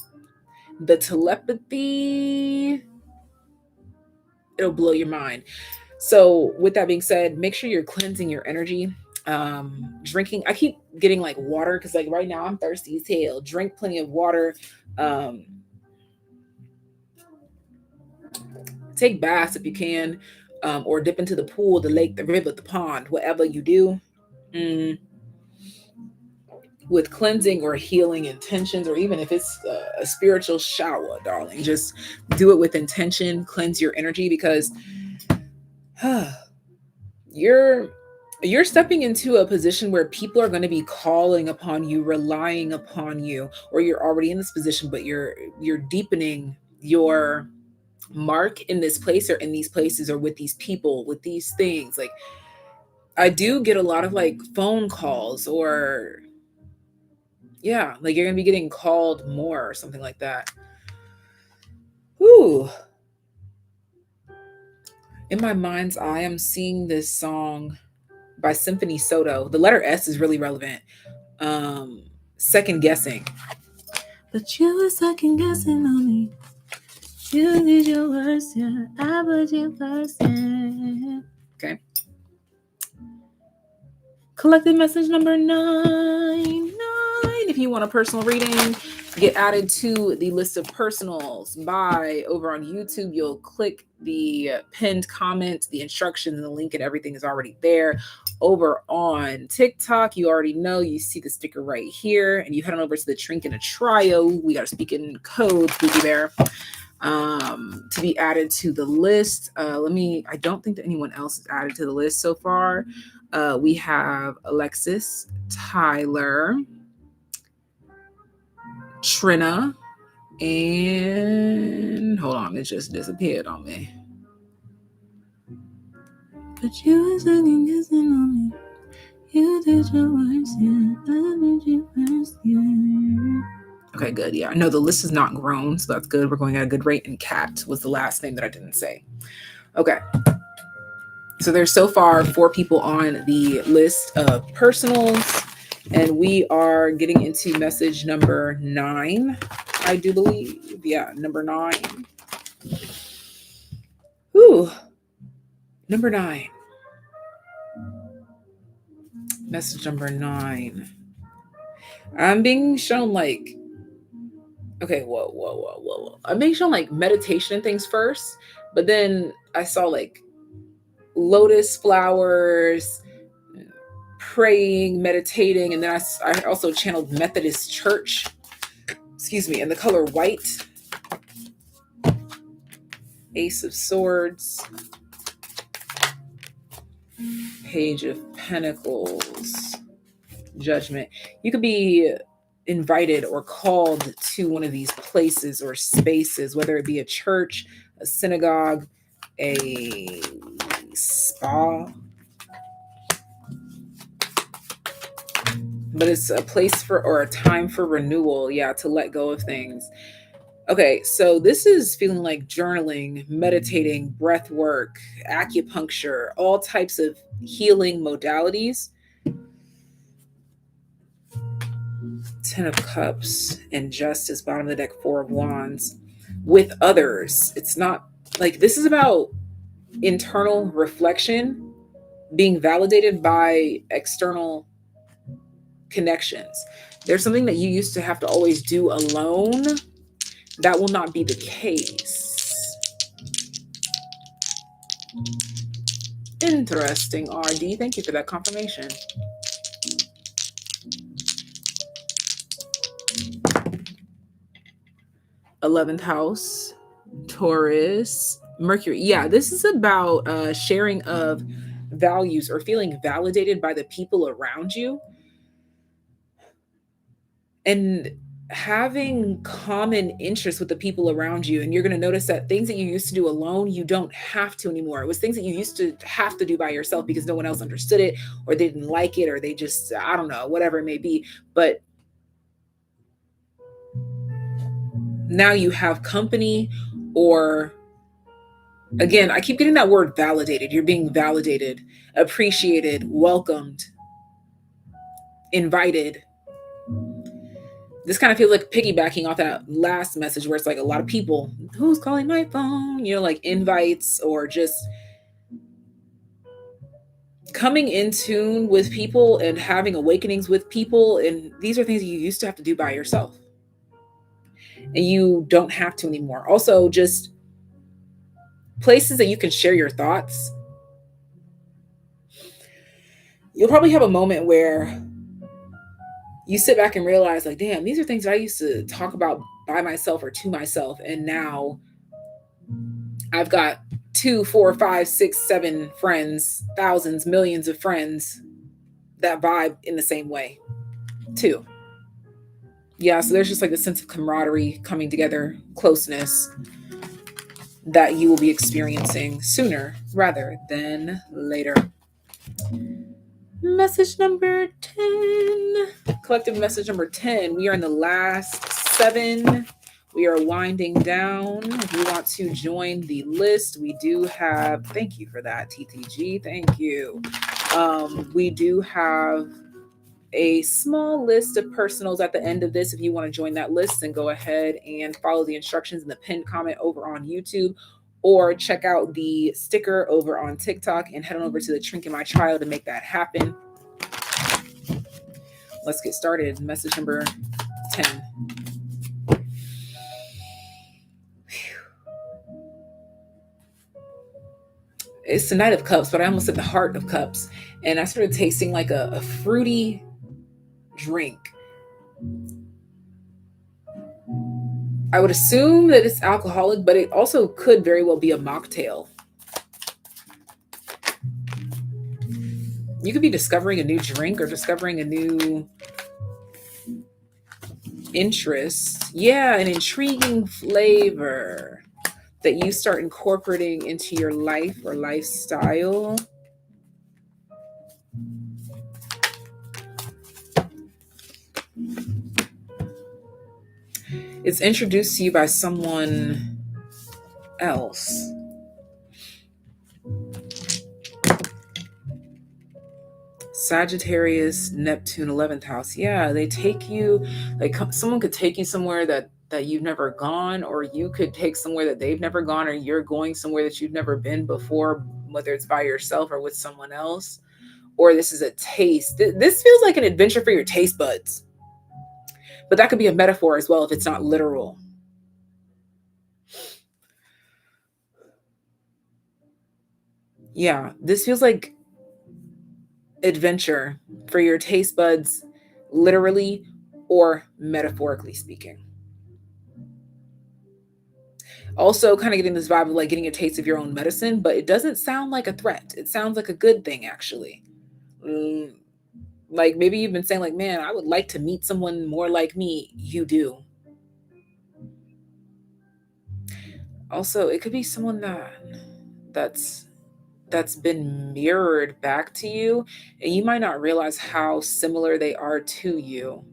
[SPEAKER 1] The telepathy, it'll blow your mind. So with that being said, make sure you're cleansing your energy. Drinking, I keep getting like water because like right now I'm thirsty as hell. Drink plenty of water. um Take baths if you can, or dip into the pool, the lake, the river, the pond, whatever you do. mm, with cleansing or healing intentions, or even if it's a spiritual shower, darling, just do it with intention. Cleanse your energy because you're you're stepping into a position where people are going to be calling upon you, relying upon you, or you're already in this position, but you're deepening your mark in this place or in these places or with these people, with these things. Like I do get a lot of like phone calls, or yeah, like you're going to be getting called more or something like that. Whew. In my mind's eye, I'm seeing this song by Symphony Soto. The letter S is really relevant. Second guessing. But you were second guessing on me. You did your worst, yeah. I put you first, yeah. Okay. Collective message number 9. If you want a personal reading, get added to the list of personals by over on YouTube. You'll click the pinned comment, the instructions, and the link, and everything is already there. Over on TikTok, you already know, you see the sticker right here, and you head on over to the Trinket and Trio. We are speaking code, Spooky Bear, to be added to the list. I don't think that anyone else is added to the list so far. We have Alexis, Tyler, Trina, and hold on, it just disappeared on me. But you were second guessing on me. You did your worst, yeah. I did your worst, yeah. Okay, good. Yeah, I know the list is not grown, so that's good. We're going at a good rate. And Cat was the last name that I didn't say. Okay. So there's so far 4 people on the list of personals, and we are getting into message number 9, I do believe. Yeah, number 9. Ooh, number 9. Message number 9. I'm being shown like, okay, whoa. I'm being shown like meditation and things first, but then I saw like lotus flowers, praying, meditating, and then I also channeled Methodist Church, excuse me, and the color white. Ace of Swords, Page of Pentacles, Judgment. You could be invited or called to one of these places or spaces, whether it be a church, a synagogue, a spa, but it's a place for, or a time for renewal. Yeah, to let go of things. Okay, so this is feeling like journaling, meditating, breath work, acupuncture, all types of healing modalities. 10 of Cups and Justice, bottom of the deck, 4 of Wands, with others. It's not like, this is about internal reflection being validated by external connections. There's something that you used to have to always do alone. That will not be the case. Interesting, RD. Thank you for that confirmation. '11th house, Taurus, Mercury. Yeah, this is about sharing of values or feeling validated by the people around you, and having common interests with the people around you. And you're going to notice that things that you used to do alone, you don't have to anymore. It was things that you used to have to do by yourself because no one else understood it, or they didn't like it, or they just, I don't know, whatever it may be. But now you have company, or again, I keep getting that word validated. You're being validated, appreciated, welcomed, invited. This kind of feels like piggybacking off that last message where it's like a lot of people, who's calling my phone, like invites, or just coming in tune with people and having awakenings with people. And these are things you used to have to do by yourself, and you don't have to anymore. Also, just places that you can share your thoughts. You'll probably have a moment where you sit back and realize, like, damn, these are things that I used to talk about by myself or to myself. And now I've got 2, 4, 5, 6, 7 friends, thousands, millions of friends that vibe in the same way too. Yeah, so there's just like a sense of camaraderie, coming together, closeness that you will be experiencing sooner rather than later. Message number 10. Collective message number 10. We are in the last 7. We are winding down. If you want to join the list, we do have, thank you for that, TTG. Thank you. We do have a small list of personals at the end of this. If you want to join that list, then go ahead and follow the instructions in the pinned comment over on YouTube, or check out the sticker over on TikTok and head on over to the Trink in My Trial to make that happen. Let's get started. Message number 10. It's the Knight of Cups, but I almost said the Heart of Cups. And I started tasting like a fruity drink. I would assume that it's alcoholic, but it also could very well be a mocktail. You could be discovering a new drink or discovering a new interest. Yeah, an intriguing flavor that you start incorporating into your life or lifestyle. It's introduced to you by someone else. Sagittarius, Neptune, 11th house. Yeah, they take you, like someone could take you somewhere that you've never gone, or you could take somewhere that they've never gone, or you're going somewhere that you've never been before, whether it's by yourself or with someone else. Or this is a taste. This feels like an adventure for your taste buds. But that could be a metaphor as well if it's not literal. Yeah, this feels like adventure for your taste buds, literally or metaphorically speaking. Also, kind of getting this vibe of like getting a taste of your own medicine, but it doesn't sound like a threat. It sounds like a good thing, actually. When Like maybe you've been saying like, man, I would like to meet someone more like me. You do. Also, it could be someone that's that's been mirrored back to you, and you might not realize how similar they are to you.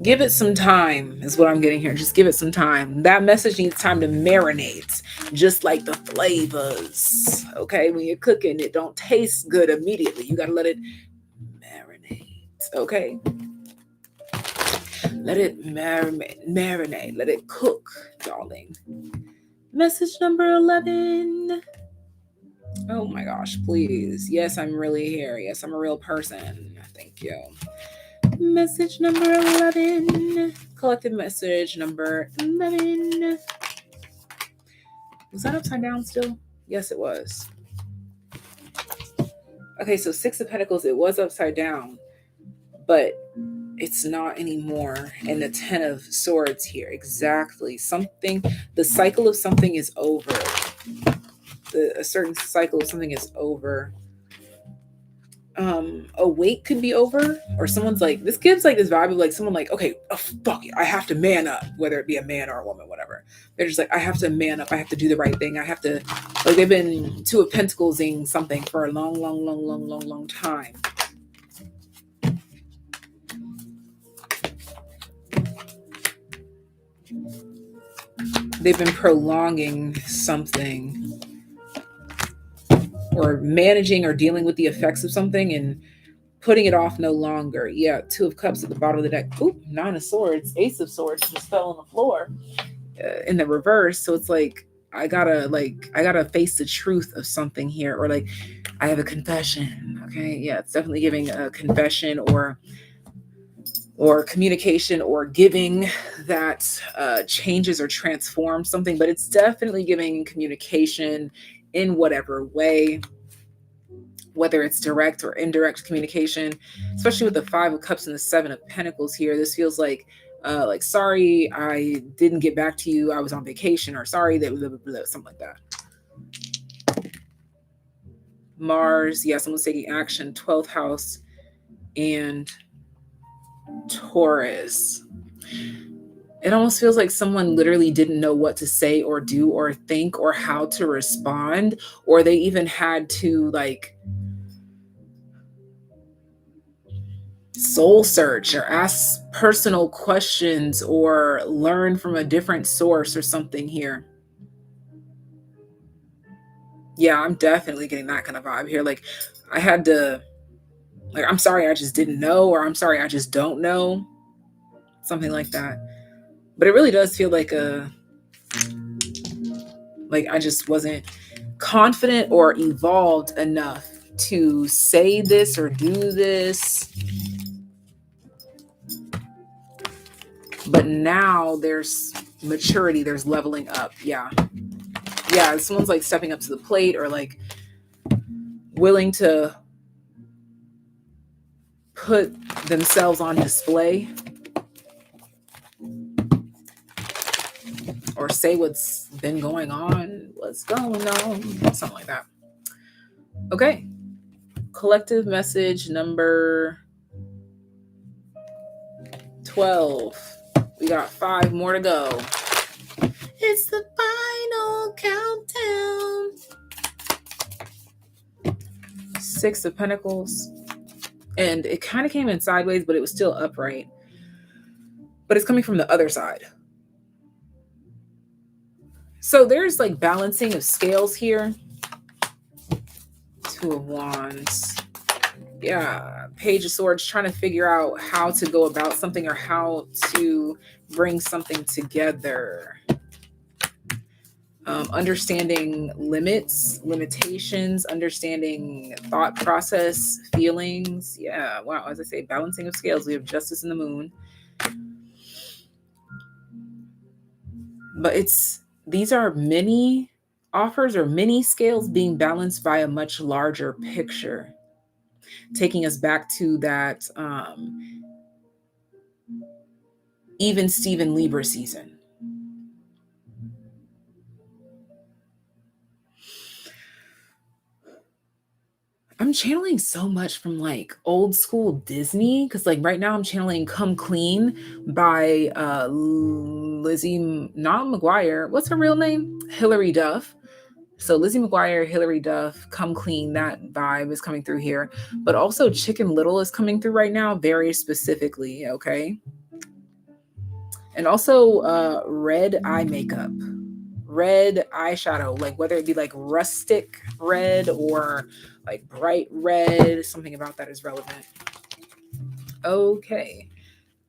[SPEAKER 1] Give it some time, is what I'm getting here. Just give it some time. That message needs time to marinate, just like the flavors. Okay, when you're cooking, it don't taste good immediately. You got to let it marinate. Okay, let it marinate. Let it cook, darling. Message number 11. Oh my gosh, please. Yes, I'm really here. Yes, I'm a real person. Thank you. Message number 11. Collective message number 11. Was that upside down still? Yes, it was. Okay, so Six of Pentacles, it was upside down, but it's not anymore. And the Ten of Swords here. Exactly. Something, the cycle of something is over. A certain cycle of something is over. A weight could be over, or someone's like, this gives like this vibe of like someone like, okay, oh, fuck it, I have to man up, whether it be a man or a woman, whatever. They're just like, I have to man up, I have to do the right thing, I have to, like, they've been Two of Pentacles-ing something for a long time. They've been prolonging something, or managing or dealing with the effects of something and putting it off no longer. Yeah, Two of Cups at the bottom of the deck. Oop, Nine of Swords, Ace of Swords just fell on the floor in the reverse. So it's like, I gotta face the truth of something here, or like, I have a confession. Okay, yeah, it's definitely giving a confession or communication or giving that changes or transforms something, but it's definitely giving communication in whatever way, whether it's direct or indirect communication, especially with the Five of Cups and the Seven of Pentacles here. This feels like sorry, I didn't get back to you, I was on vacation, or sorry that blah, blah, blah, something like that. Mars, yeah, someone's taking action. 12th house and Taurus. It almost feels like someone literally didn't know what to say or do or think or how to respond, or they even had to like soul search or ask personal questions or learn from a different source or something here. Yeah, I'm definitely getting that kind of vibe here. Like, I had to, like, I'm sorry, I just didn't know, or I'm sorry, I just don't know. Something like that. But it really does feel like I just wasn't confident or evolved enough to say this or do this. But now there's maturity, there's leveling up. Yeah, someone's like stepping up to the plate, or like willing to put themselves on display, or say what's been going on, what's going on, something like that. Okay, collective message number 12. We got 5 more to go. It's the final countdown. 6 of Pentacles. And it kind of came in sideways, but it was still upright. But it's coming from the other side. So there's like balancing of scales here. 2 of Wands. Yeah, Page of Swords, trying to figure out how to go about something or how to bring something together. Understanding limits, limitations, understanding thought process, feelings. Yeah, wow, as I say, balancing of scales. We have Justice in the Moon. But these are mini offers or mini scales being balanced by a much larger picture, taking us back to that even Steven Libra season. I'm channeling so much from like old school Disney because like right now I'm channeling Come Clean by Lizzie, not McGuire. What's her real name? Hilary Duff. So Lizzie McGuire, Hilary Duff, Come Clean, that vibe is coming through here. But also Chicken Little is coming through right now, very specifically, okay? And also red eye makeup. Red eyeshadow, like whether it be like rustic red or like bright red, something about that is relevant. Okay.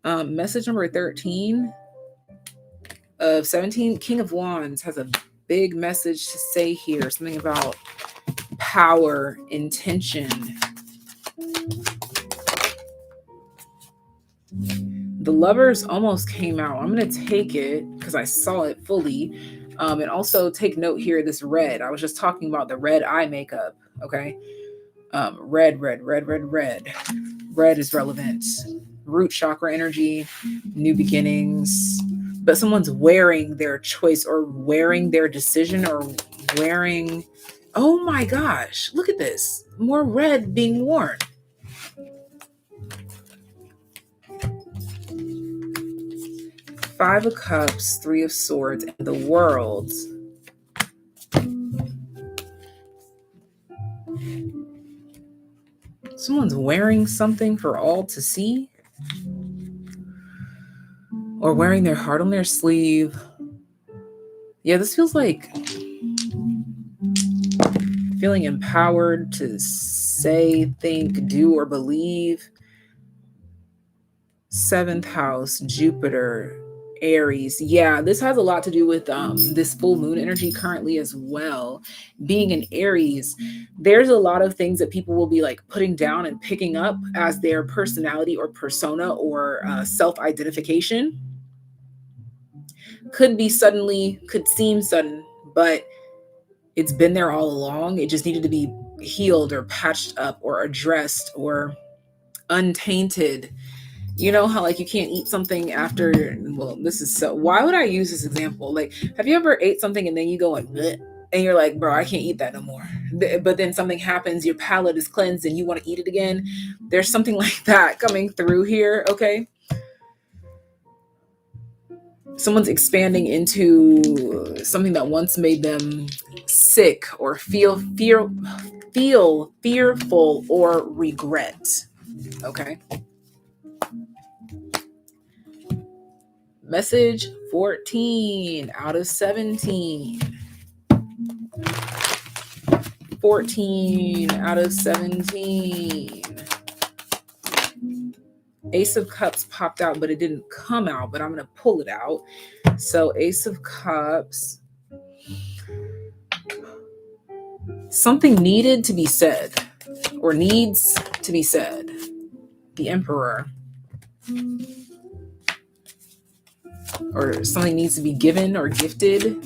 [SPEAKER 1] Message number 13 of 17, King of Wands has a big message to say here, something about power, intention. The Lovers almost came out. I'm going to take it because I saw it fully. And also take note here, this red. I was just talking about the red eye makeup. Okay. Red. Red is relevant. Root chakra energy, new beginnings. But someone's wearing their choice or wearing their decision or wearing. Oh my gosh. Look at this. More red being worn. Five of Cups, Three of Swords, and the World. Someone's wearing something for all to see. Or wearing their heart on their sleeve. Yeah, this feels like feeling empowered to say, think, do, or believe. Seventh house, Jupiter, Aries. Yeah, this has a lot to do with this full moon energy currently as well. Being in Aries, there's a lot of things that people will be like putting down and picking up as their personality or persona or self-identification. Could be suddenly, could seem sudden, but it's been there all along. It just needed to be healed or patched up or addressed or untainted. You know how like you can't eat something after, well, this is so, why would I use this example? Like, have you ever ate something and then you go like, bleh, and you're like, bro, I can't eat that no more. But then something happens, your palate is cleansed and you want to eat it again. There's something like that coming through here, okay? Someone's expanding into something that once made them sick or feel fearful or regret, okay? Message 14 out of 17. 14 out of 17. Ace of Cups popped out, but it didn't come out, but I'm going to pull it out. So Ace of Cups. Something needed to be said or needs to be said. The Emperor. Or something needs to be given or gifted.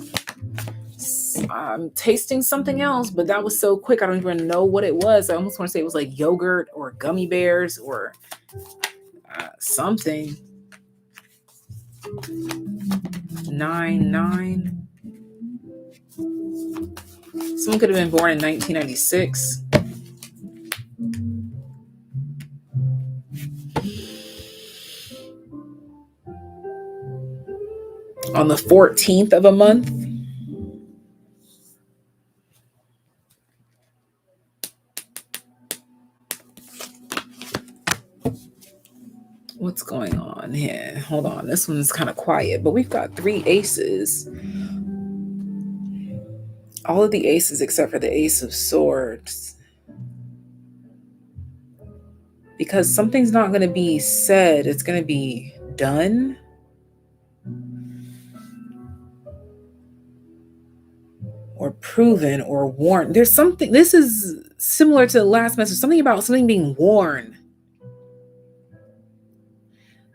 [SPEAKER 1] I'm tasting something else, but that was so quick. I don't even know what it was. I almost want to say it was like yogurt or gummy bears or something. 9. Someone could have been born in 1996. On the 14th of a month. What's going on here? Hold on. This one's kind of quiet, but we've got 3 aces. All of the aces except for the Ace of Swords. Because something's not going to be said. It's going to be done. Or proven or worn. There's something, this is similar to the last message, something about something being worn.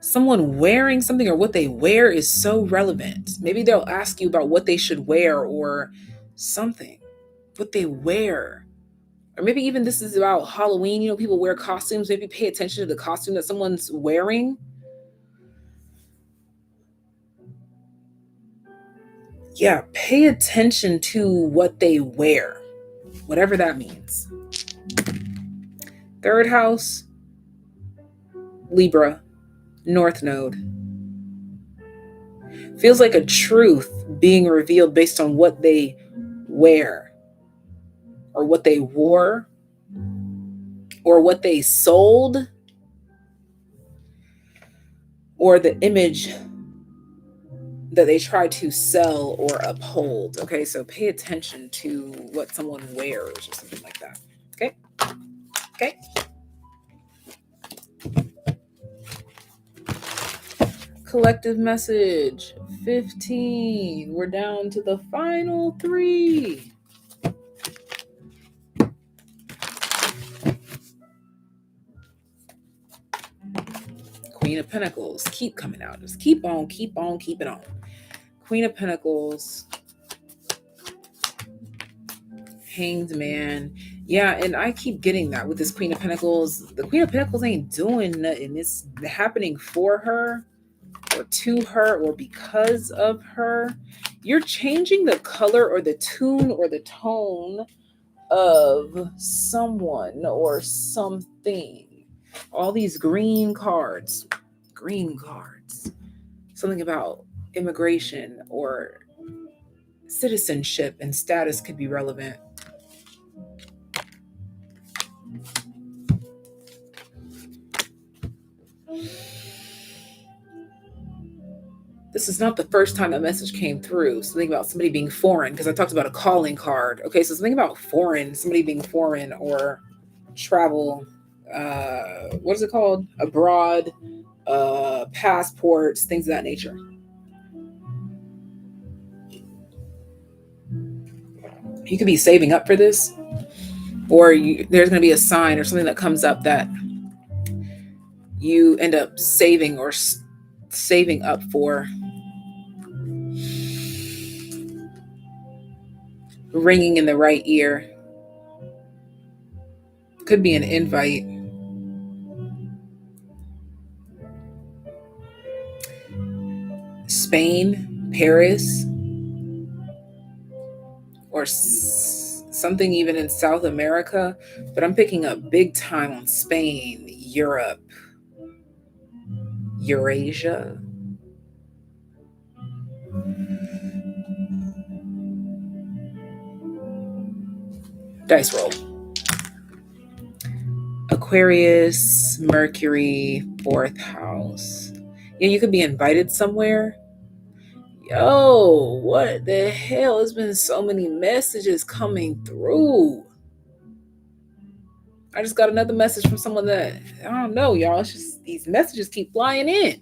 [SPEAKER 1] Someone wearing something or what they wear is so relevant. Maybe they'll ask you about what they should wear or something, what they wear. Or maybe even this is about Halloween. You know, people wear costumes. Maybe pay attention to the costume that someone's wearing. Yeah, pay attention to what they wear, whatever that means. Third house, Libra, North Node. Feels like a truth being revealed based on what they wear or what they wore or what they sold or the image that they try to sell or uphold. Okay, so pay attention to what someone wears or something like that. Okay. Okay. Collective message 15. We're down to the final 3. Queen of Pentacles. Keep coming out. Just keep on keeping on. Queen of Pentacles. Hanged Man. Yeah, and I keep getting that with this Queen of Pentacles. The Queen of Pentacles ain't doing nothing. It's happening for her or to her or because of her. You're changing the color or the tune or the tone of someone or something. All these green cards. Something about immigration or citizenship and status could be relevant. This is not the first time that message came through. Something about somebody being foreign, because I talked about a calling card. Okay, so something about foreign, somebody being foreign or travel. What is it called? Abroad, passports, things of that nature. You could be saving up for this, or there's going to be a sign or something that comes up that you end up saving or saving up for. Ringing in the right ear. Could be an invite. Spain, Paris, or something even in South America. But I'm picking up big time on Spain, Europe, Eurasia. Dice roll. Aquarius, Mercury, 4th house. Yeah, you could be invited somewhere. Yo, what the hell? There's been so many messages coming through. I just got another message from someone that, I don't know, y'all. It's just these messages keep flying in.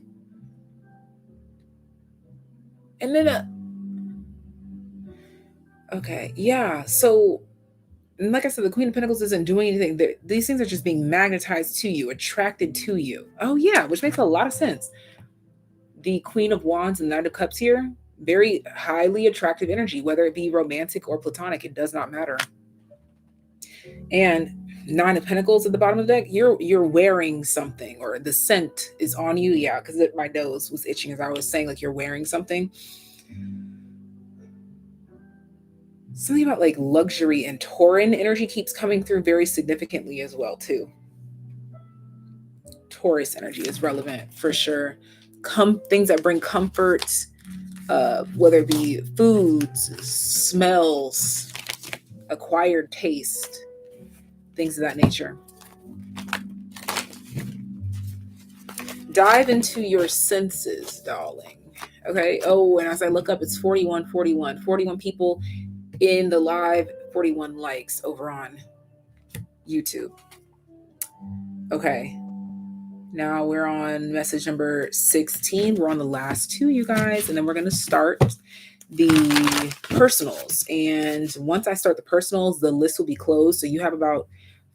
[SPEAKER 1] And then, okay, yeah. So, like I said, the Queen of Pentacles isn't doing anything. These things are just being magnetized to you, attracted to you. Oh, yeah, which makes a lot of sense. The Queen of Wands and Knight of Cups here, very highly attractive energy, whether it be romantic or platonic, it does not matter. And 9 of Pentacles at the bottom of the deck, you're wearing something, or the scent is on you. Yeah, because my nose was itching as I was saying, like, you're wearing something. Something about like luxury and Tauran energy keeps coming through very significantly as well too. Taurus energy is relevant for sure. Things that bring comfort, whether it be foods, smells, acquired taste, things of that nature. Dive into your senses, darling. Okay. Oh, and as I look up, it's 41 people in the live, 41 likes over on YouTube. Okay. Now we're on message number 16. We're on the last 2, you guys, and then we're going to start the personals. And once I start the personals, the list will be closed. So you have about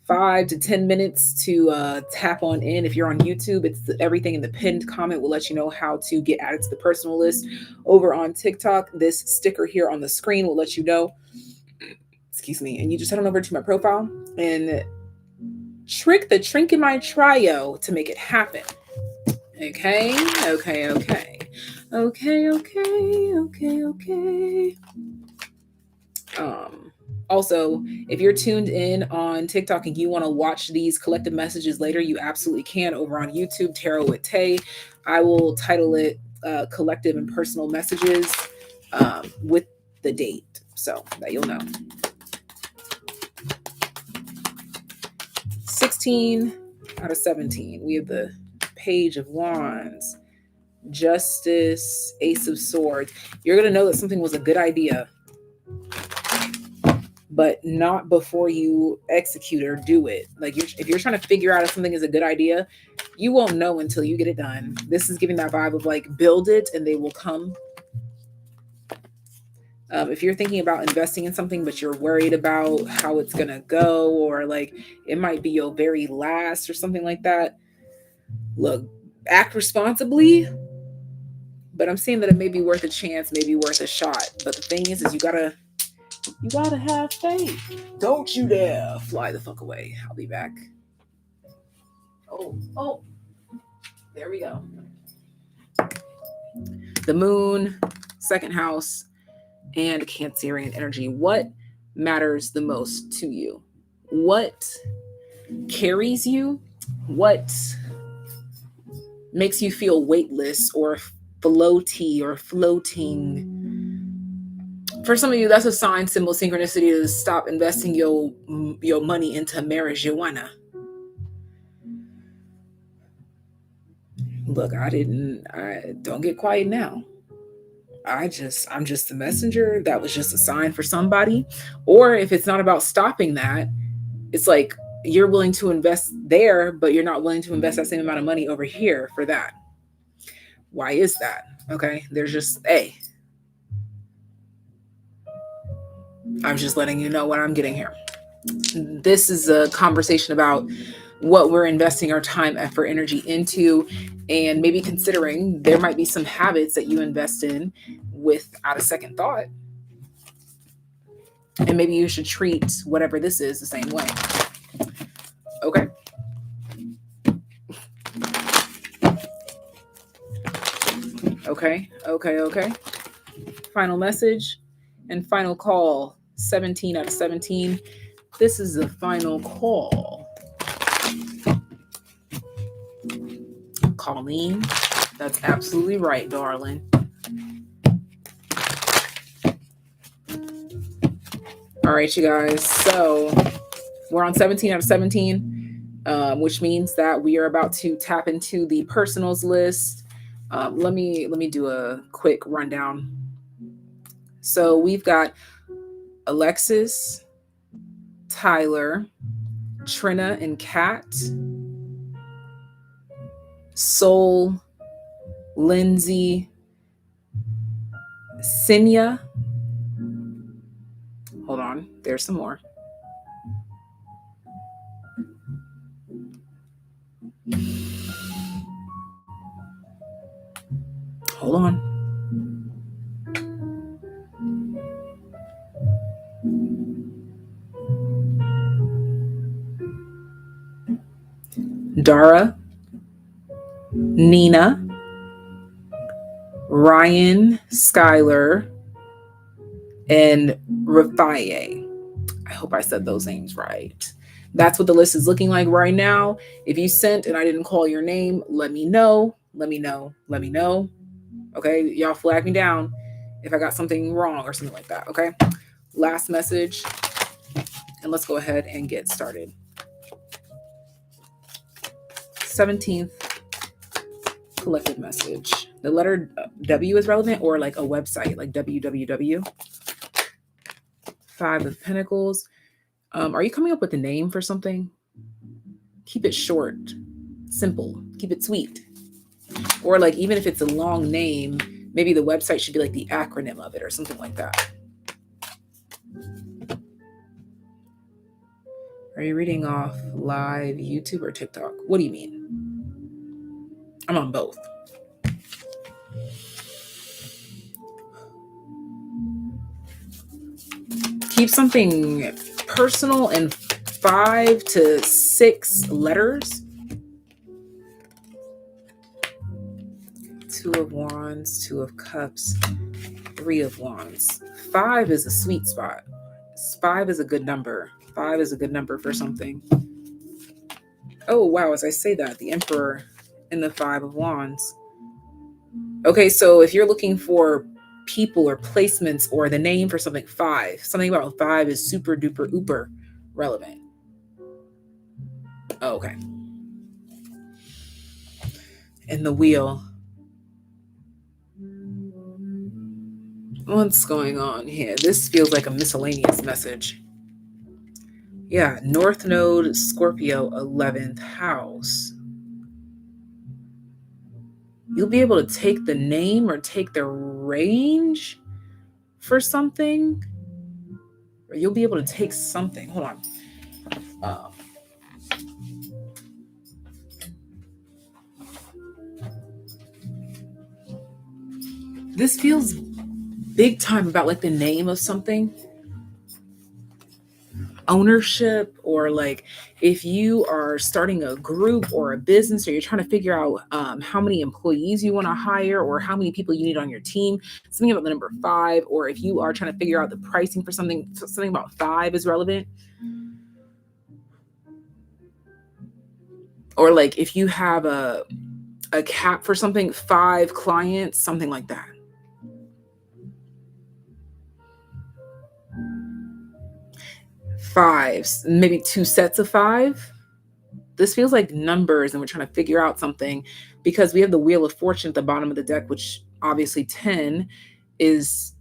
[SPEAKER 1] 5 to 10 minutes to tap on in. If you're on YouTube, it's everything in the pinned comment will let you know how to get added to the personal list. Over on TikTok, this sticker here on the screen will let you know. Excuse me. And you just head on over to my profile and trick in my trio to make it happen. Okay. Also, if you're tuned in on TikTok and you want to watch these collective messages later, you absolutely can over on YouTube, Tarot with Tay. I will title it Collective and Personal Messages with the date so that you'll know. 16 out of 17. We have the Page of Wands, Justice, Ace of Swords. You're going to know that something was a good idea, but not before you execute or do it. Like if you're trying to figure out if something is a good idea, you won't know until you get it done. This is giving that vibe of like, build it and they will come. If you're thinking about investing in something, but you're worried about how it's going to go, or like it might be your very last or something like that, look, act responsibly. But I'm seeing that it may be worth a chance, maybe worth a shot. But the thing is you gotta have faith. Don't you dare fly the fuck away. I'll be back. Oh, there we go. The moon, second house, and Cancerian energy. What matters the most to you? What carries you? What makes you feel weightless or floaty or floating? For some of you, that's a sign, symbol, synchronicity to stop investing your money into marijuana. Look, I don't get quiet now. I'm just the messenger. That was just a sign for somebody. Or if it's not about stopping that, it's like you're willing to invest there, but you're not willing to invest that same amount of money over here for that. Why is that? Okay, there's just I'm just letting you know what I'm getting here. This is a conversation about what we're investing our time, effort, energy into, and maybe considering there might be some habits that you invest in without a second thought. And maybe you should treat whatever this is the same way. Okay. Okay. Final message and final call. 17 out of 17. This is the final call. Colleen, that's absolutely right, darling. All right, you guys. So we're on 17 out of 17, which means that we are about to tap into the personals list. Let me do a quick rundown. So we've got Alexis, Tyler, Trina and Kat, Soul, Lindsay, Sinya. Hold on, there's some more. Hold on. Dara, Nina, Ryan, Skylar, and Rafaye. I hope I said those names right. That's what the list is looking like right now. If you sent and I didn't call your name, let me know. Okay, y'all flag me down if I got something wrong or something like that. Okay, last message, and let's go ahead and get started. 17th collective message. The letter W is relevant, or like a website, like www. 5 of Pentacles. Are you coming up with a name for something? Keep it short, simple, keep it sweet. Or like, even if it's a long name, maybe the website should be like the acronym of it or something like that. Are you reading off live YouTube or TikTok? What do you mean? I'm on both. Keep something personal and 5 to 6 letters. 2 of Wands, 2 of Cups, 3 of Wands. 5 is a sweet spot. 5 is a good number. 5 is a good number for something. Oh, wow. As I say that, the Emperor in the 5 of Wands. Okay, so if you're looking for people or placements or the name for something, 5, something about 5 is super duper uber relevant. Oh, okay. And the Wheel. What's going on here? This feels like a miscellaneous message. Yeah, North Node, Scorpio, 11th house. You'll be able to take the name or take the range for something. Or you'll be able to take something. Hold on. This feels big time about like the name of something. Ownership, or like if you are starting a group or a business, or you're trying to figure out how many employees you want to hire or how many people you need on your team, something about the number 5, or if you are trying to figure out the pricing for something about 5 is relevant. Or like if you have a cap for something, 5 clients, something like that. Fives, maybe 2 sets of 5. This feels like numbers and we're trying to figure out something, because we have the Wheel of Fortune at the bottom of the deck, which obviously 10 is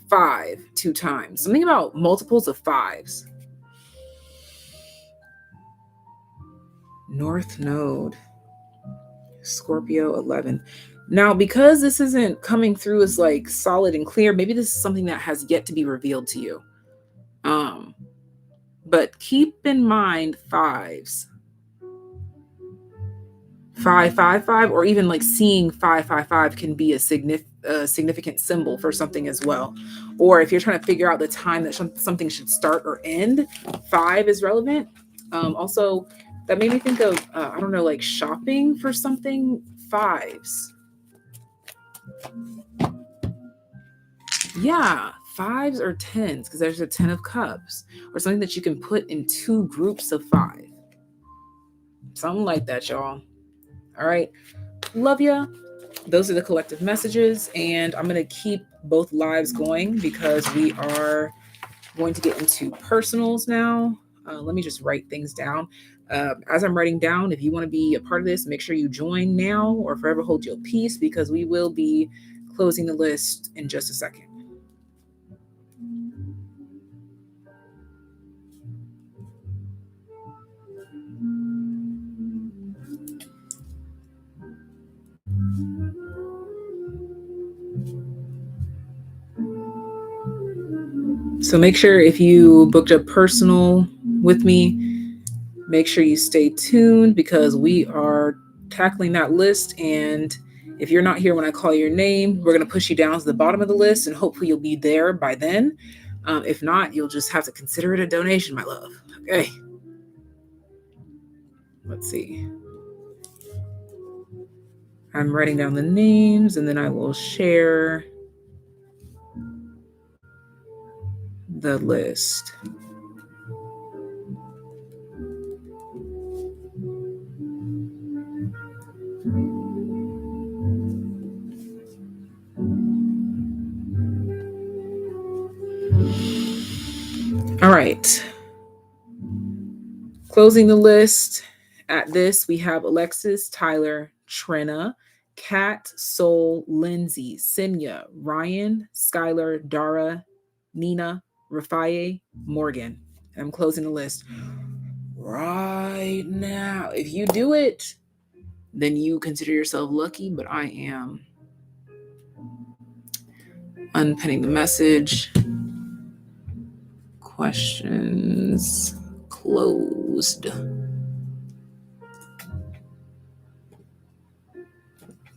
[SPEAKER 1] 5 2 times. Something about multiples of 5s. North Node, Scorpio, 11. Now, because this isn't coming through as like solid and clear, maybe this is something that has yet to be revealed to you. But keep in mind 5s. 5 5 5, or even like seeing 5 5 5 can be a significant symbol for something as well. Or if you're trying to figure out the time that something should start or end, 5 is relevant. Also, that made me think of I don't know, like shopping for something. 5s. Yeah, 5s or 10s, because there's a 10 of Cups, or something that you can put in 2 groups of 5. Something like that, y'all. All right. Love ya. Those are the collective messages, and I'm going to keep both lives going because we are going to get into personals now. Let me just write things down. As I'm writing down, if you want to be a part of this, make sure you join now or forever hold your peace, because we will be closing the list in just a second. So make sure if you booked a personal with me, make sure you stay tuned, because we are tackling that list. And if you're not here when I call your name, we're going to push you down to the bottom of the list, and hopefully you'll be there by then. If not, you'll just have to consider it a donation, my love. Okay. Let's see. I'm writing down the names, and then I will share the list. All right. Closing the list. At this, we have Alexis, Tyler, Trina, Kat, Soul, Lindsay, Sinya, Ryan, Skylar, Dara, Nina, Rafaye, Morgan. And I'm closing the list right now. If you do it, then you consider yourself lucky, but I am unpinning the message. Questions closed.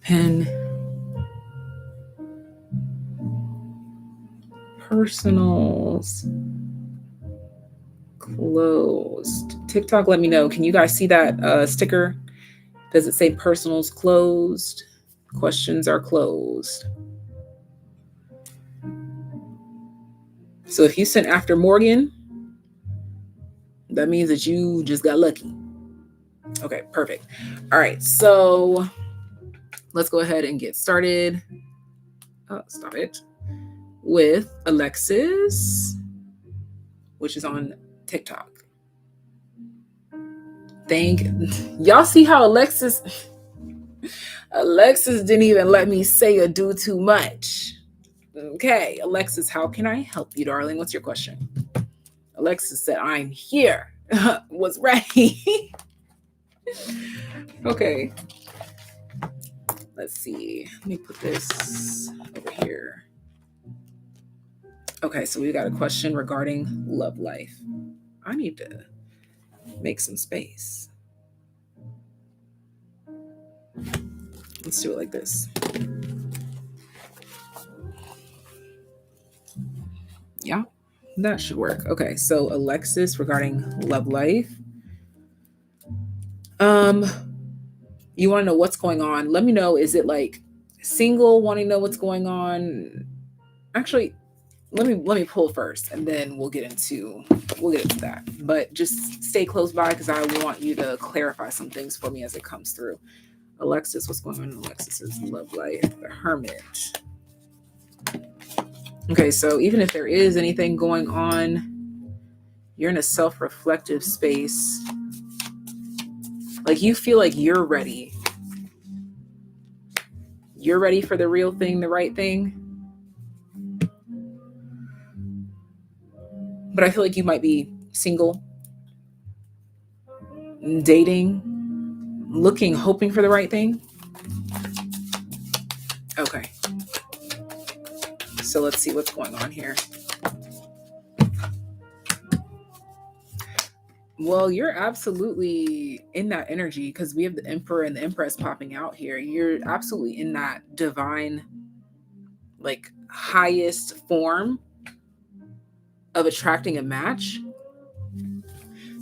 [SPEAKER 1] Pin. Personals closed. TikTok, let me know. Can you guys see that sticker? Does it say personals closed? Questions are closed. So if you sent after Morgan, that means that you just got lucky. Okay, perfect. All right, so let's go ahead and get started. Stop it. With Alexis, which is on TikTok. Y'all see how Alexis didn't even let me say or do too much. Okay, Alexis, how can I help you, darling? What's your question? Alexis said, I'm here. Was ready. Okay. Let's see. Let me put this over here. Okay, so we got a question regarding love life. I need to make some space. Let's do it like this. Yeah, that should work. Okay, so Alexis, regarding love life. You want to know what's going on? Let me know. Is it like single, wanting to know what's going on? Actually, let me pull first, and then we'll get into that. But just stay close by because I want you to clarify some things for me as it comes through. Alexis, what's going on in Alexis's love life? The Hermit. Okay, so even if there is anything going on, you're in a self-reflective space. Like you feel like you're ready. You're ready for the real thing, the right thing. But I feel like you might be single, dating, looking, hoping for the right thing. Okay. So let's see what's going on here. Well, you're absolutely in that energy because we have the Emperor and the Empress popping out here. You're absolutely in that divine, like, highest form of attracting a match.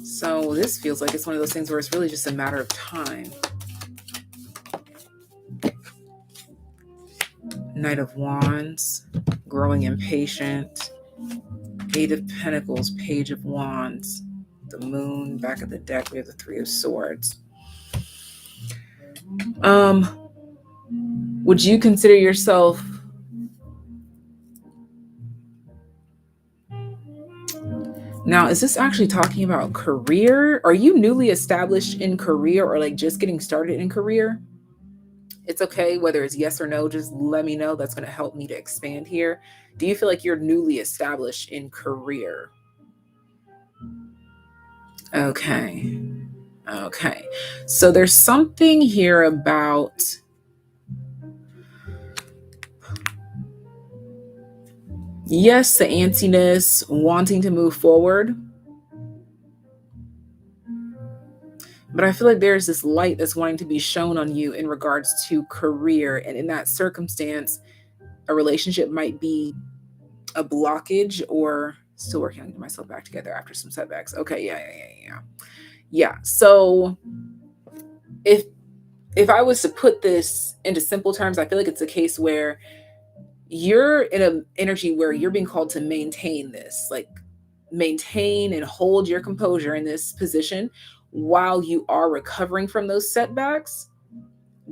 [SPEAKER 1] So this feels like it's one of those things where it's really just a matter of time. Knight of Wands, growing impatient. Eight of Pentacles, Page of Wands. The Moon, back of the deck, we have the Three of Swords. Would you consider yourself now, is this actually talking about career? Are you newly established in career or like just getting started in career? It's okay, whether it's yes or no, just let me know. That's going to help me to expand here. Do you feel like you're newly established in career? Okay. So there's something here about yes, the antsiness, wanting to move forward. But I feel like there's this light that's wanting to be shown on you in regards to career. And in that circumstance, a relationship might be a blockage or still working on getting myself back together after some setbacks. Okay, yeah. So if I was to put this into simple terms, I feel like it's a case where you're in an energy where you're being called to maintain this, like maintain and hold your composure in this position while you are recovering from those setbacks.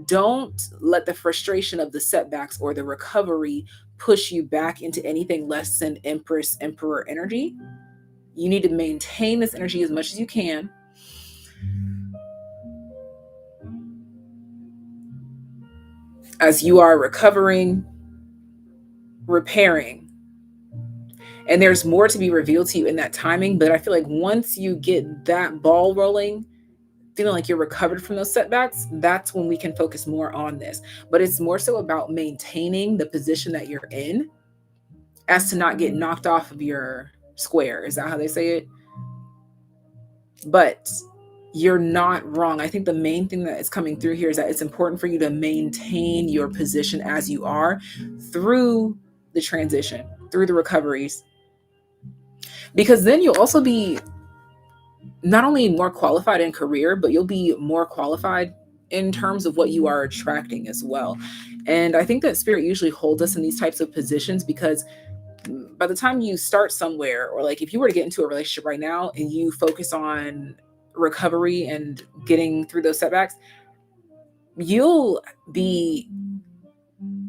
[SPEAKER 1] Don't let the frustration of the setbacks or the recovery push you back into anything less than Empress, Emperor energy. You need to maintain this energy as much as you can. As you are recovering, repairing. And there's more to be revealed to you in that timing. But I feel like once you get that ball rolling, feeling like you're recovered from those setbacks, that's when we can focus more on this. But it's more so about maintaining the position that you're in as to not get knocked off of your square. Is that how they say it? But you're not wrong. I think the main thing that is coming through here is that it's important for you to maintain your position as you are through the transition, through the recoveries. Because then you'll also be not only more qualified in career, but you'll be more qualified in terms of what you are attracting as well. And I think that spirit usually holds us in these types of positions because by the time you start somewhere, or like if you were to get into a relationship right now and you focus on recovery and getting through those setbacks, you'll be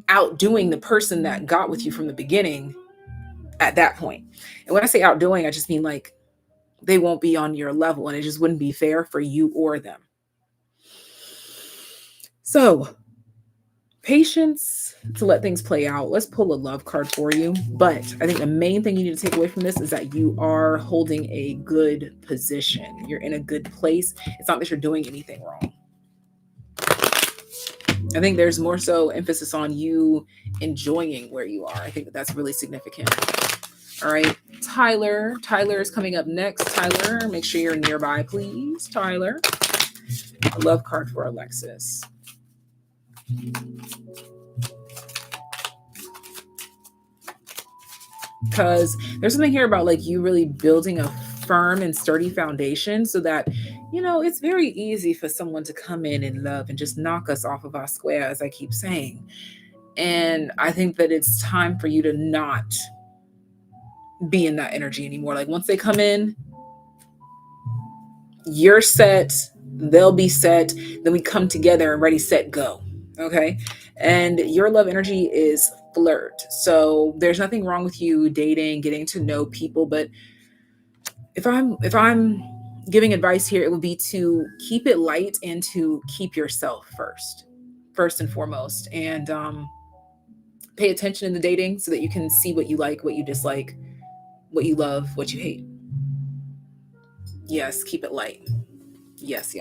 [SPEAKER 1] outdoing the person that got with you from the beginning at that point. And when I say outdoing, I just mean like they won't be on your level, and it just wouldn't be fair for you or them. So, patience to let things play out. Let's pull a love card for you. But I think the main thing you need to take away from this is that you are holding a good position. You're in a good place. It's not that you're doing anything wrong. I think there's more so emphasis on you enjoying where you are. I think that's really significant. All right, Tyler. Tyler is coming up next. Tyler, make sure you're nearby, please. Tyler. A love card for Alexis. Because there's something here about like you really building a firm and sturdy foundation so that, you know, it's very easy for someone to come in love and just knock us off of our square, as I keep saying. And I think that it's time for you to not be in that energy anymore. Like once they come in, you're set, they'll be set, then we come together and ready, set, go. Okay. And your love energy is flirt. So there's nothing wrong with you dating, getting to know people. But if I'm giving advice here, it would be to keep it light and to keep yourself first and foremost. And pay attention in the dating so that you can see what you like, what you dislike, what you love, what you hate. Yes, keep it light. Yes.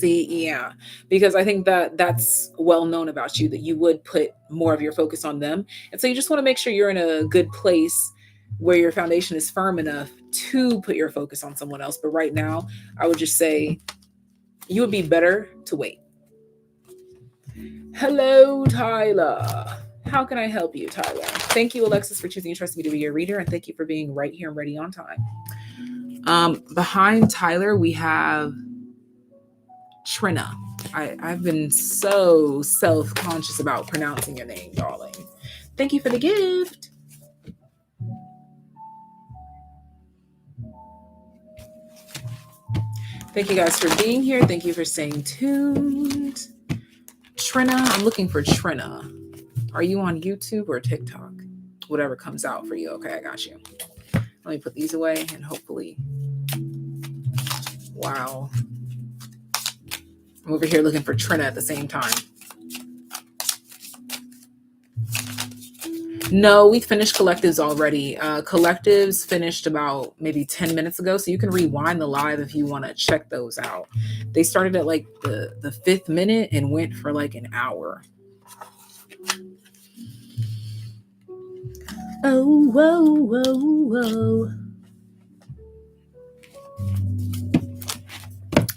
[SPEAKER 1] See, yeah, because I think that that's well known about you, that you would put more of your focus on them. And so you just want to make sure you're in a good place where your foundation is firm enough to put your focus on someone else. But right now, I would just say you would be better to wait. Hello, Tyler. How can I help you, Tyler? Thank you, Alexis, for choosing to trust me to be your reader, and thank you for being right here and ready on time. Behind Tyler, we have Trina. I've been so self-conscious about pronouncing your name, darling. Thank you for the gift. Thank you guys for being here. Thank you for staying tuned. Trina, I'm looking for Trina. Are you on YouTube or TikTok? Whatever comes out for you. Okay, I got you. Let me put these away and hopefully. Wow. I'm over here looking for Trina at the same time. No, we finished collectives already. Collectives finished about maybe 10 minutes ago, so you can rewind the live if you want to check those out. They started at like the 5th minute and went for like an hour. Oh, whoa, whoa, whoa.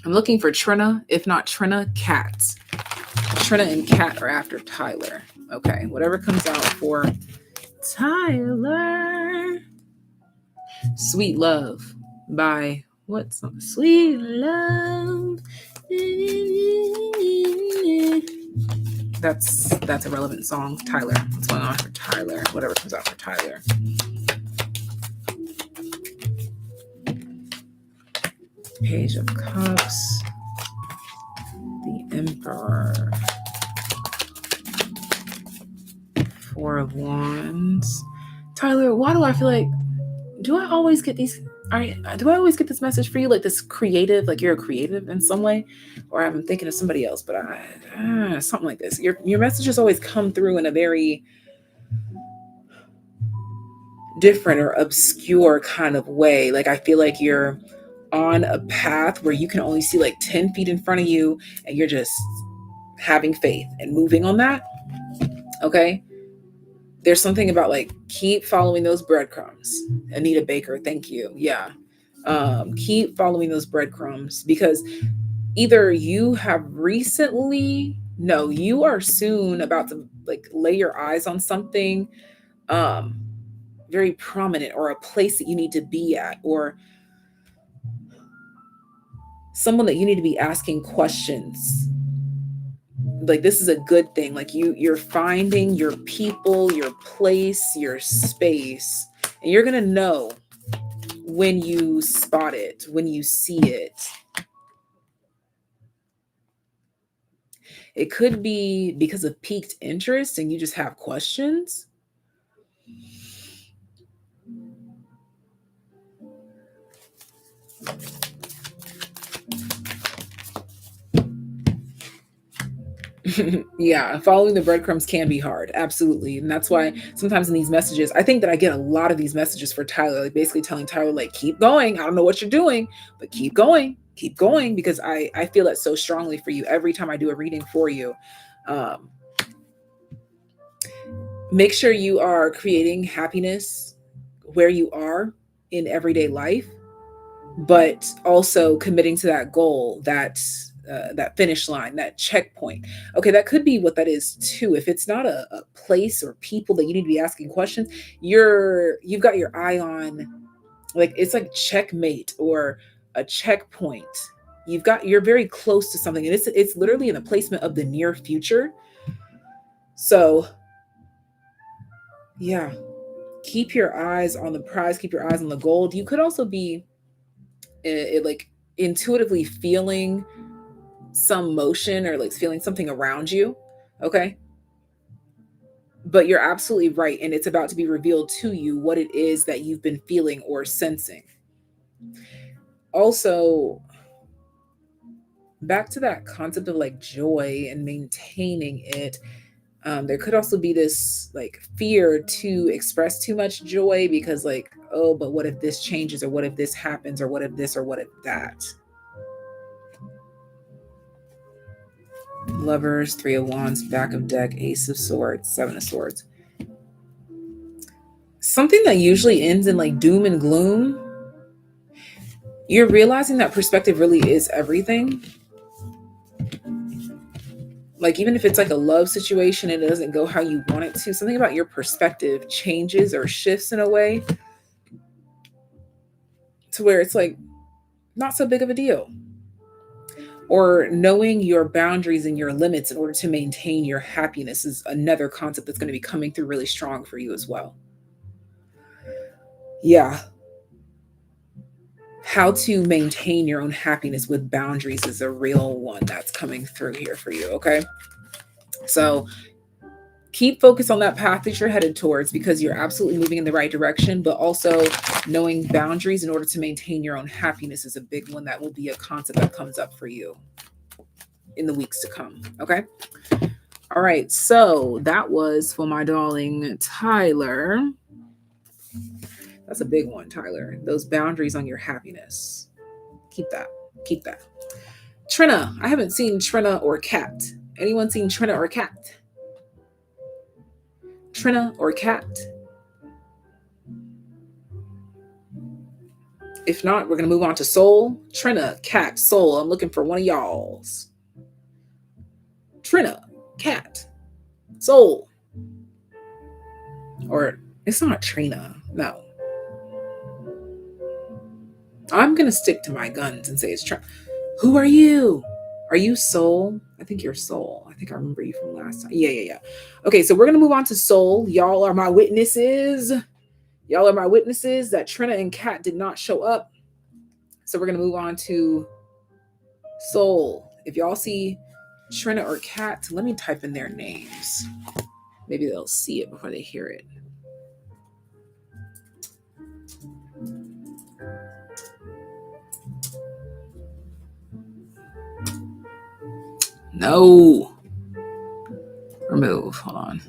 [SPEAKER 1] I'm looking for Trina. If not Trina, Kat. Trina and Kat are after Tyler. Okay, whatever comes out for Tyler. Sweet Love by what's on Sweet Love? That's a relevant song. Tyler. What's going on for Tyler? Whatever comes out for Tyler. Page of Cups. The Emperor. 4 of Wands. Tyler, why do I feel like, do I always get these? Do I always get this message for you? Like this creative, like you're a creative in some way? Or I'm thinking of somebody else, but something like this. Your messages always come through in a very different or obscure kind of way. Like I feel like you're on a path where you can only see like 10 feet in front of you and you're just having faith and moving on that. Okay. There's something about like, keep following those breadcrumbs. Anita Baker, thank you. Yeah. Keep following those breadcrumbs because either you have recently, no, you are soon about to like lay your eyes on something very prominent or a place that you need to be at or someone that you need to be asking questions like this is a good thing. Like you're finding your people, your place, your space, and you're gonna know when you spot it, when you see it. It could be because of piqued interest and you just have questions. Yeah, following the breadcrumbs can be hard. Absolutely. And that's why sometimes in these messages, I think that I get a lot of these messages for Tyler, like basically telling Tyler, like, keep going. I don't know what you're doing, but keep going, because I feel that so strongly for you every time I do a reading for you. Um, make sure you are creating happiness where you are in everyday life, but also committing to that goal, that finish line, that checkpoint. Okay, that could be what that is too. If it's not a place or people that you need to be asking questions, you've got your eye on, like it's like checkmate or a checkpoint. You're very close to something, and it's literally in the placement of the near future. So yeah, keep your eyes on the prize, keep your eyes on the gold. You could also be like intuitively feeling some motion or like feeling something around you. Okay. But you're absolutely right. And it's about to be revealed to you what it is that you've been feeling or sensing. Also, back to that concept of like joy and maintaining it. There could also be this like fear to express too much joy because, like, oh, but what if this changes, or what if this happens, or what if this, or what if that? Lovers, Three of Wands, back of deck, Ace of Swords, Seven of Swords. Something that usually ends in like doom and gloom, you're realizing that perspective really is everything. Like, even if it's like a love situation and it doesn't go how you want it to, something about your perspective changes or shifts in a way to where it's like not so big of a deal. Or knowing your boundaries and your limits in order to maintain your happiness is another concept that's going to be coming through really strong for you as well. Yeah. How to maintain your own happiness with boundaries is a real one that's coming through here for you. Okay. So keep focused on that path that you're headed towards, because you're absolutely moving in the right direction, but also knowing boundaries in order to maintain your own happiness is a big one that will be a concept that comes up for you in the weeks to come. Okay. All right. So that was for my darling Tyler. That's a big one, Tyler. Those boundaries on your happiness. Keep that. Keep that. Trina. I haven't seen Trina or Kat. Anyone seen Trina or Kat? Trina or Kat? If not, we're going to move on to Soul. Trina, Kat, Soul. I'm looking for one of y'all's. Trina, Kat, Soul. Or it's not Trina. No. I'm going to stick to my guns and say it's Trina. Who are you? Are you Soul? I think you're Soul. I think I remember you from last time. Yeah. Okay, so we're going to move on to Soul. Y'all are my witnesses. Y'all are my witnesses that Trina and Kat did not show up. So we're going to move on to Soul. If y'all see Trina or Kat, let me type in their names. Maybe they'll see it before they hear it. No. Remove. Hold on.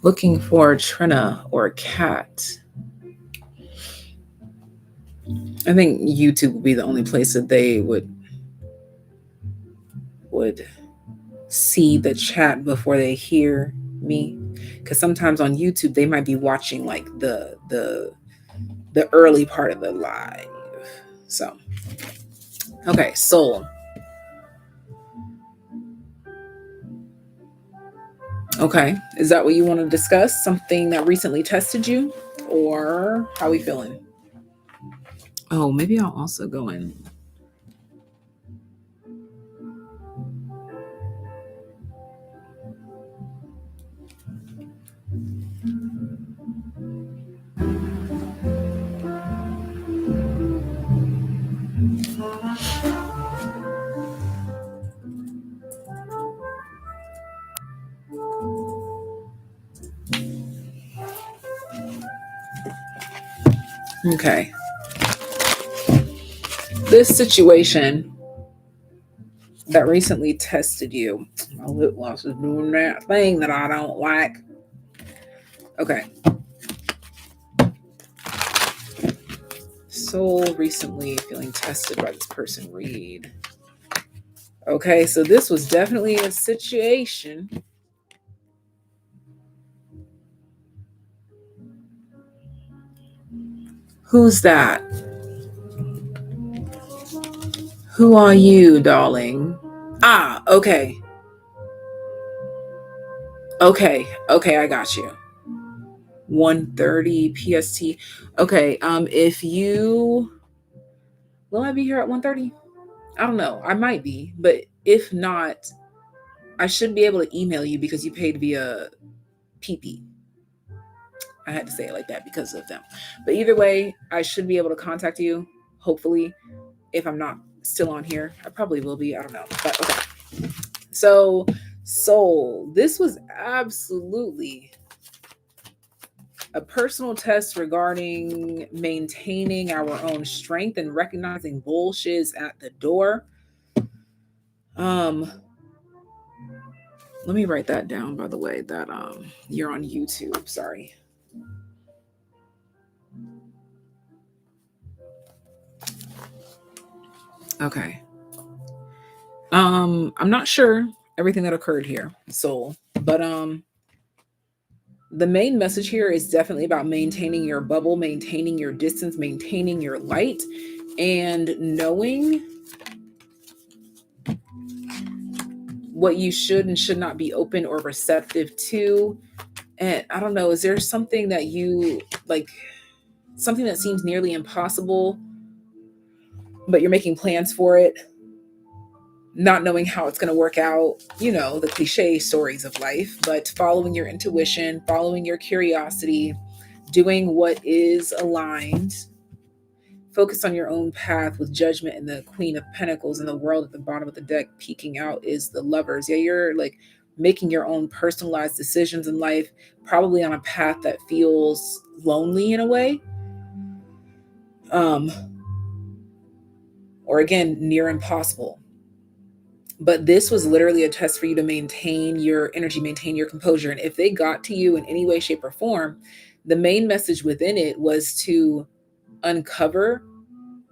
[SPEAKER 1] Looking for Trina or Kat. I think YouTube would be the only place that they would see the chat before they hear me. Because sometimes on YouTube they might be watching like the early part of the live. So, okay, Soul. Okay. Is that what you want to discuss? Something that recently tested you? Or how we feeling? Oh, maybe I'll also go in. Okay. This situation that recently tested you. My lip gloss is doing that thing that I don't like. Okay. Soul recently feeling tested by this person. Read. Okay, so this was definitely a situation. Who's that? Who are you, darling? Ah, okay. Okay, I got you. 1:30 PST. Okay, if you will I be here at 1:30? I don't know. I might be, but if not, I should be able to email you because you paid via PP. I had to say it like that because of them. But either way, I should be able to contact you, hopefully, if I'm not still on here. I probably will be. I don't know. But okay. So, soul, this was absolutely a personal test regarding maintaining our own strength and recognizing bullshits at the door. Um, let me write that down by the way that you're on YouTube. Sorry. Okay. I'm not sure everything that occurred here, soul, but the main message here is definitely about maintaining your bubble, maintaining your distance, maintaining your light, and knowing what you should and should not be open or receptive to. And I don't know, is there something that you like, something that seems nearly impossible, but you're making plans for it, not knowing how it's going to work out, the cliche stories of life, but following your intuition, following your curiosity, doing what is aligned, focus on your own path with judgment and the Queen of Pentacles in the world at the bottom of the deck peeking out is the Lovers. Yeah, you're like making your own personalized decisions in life, probably on a path that feels lonely in a way. Um, or again, near impossible. But this was literally a test for you to maintain your energy, maintain your composure. And if they got to you in any way, shape, or form, the main message within it was to uncover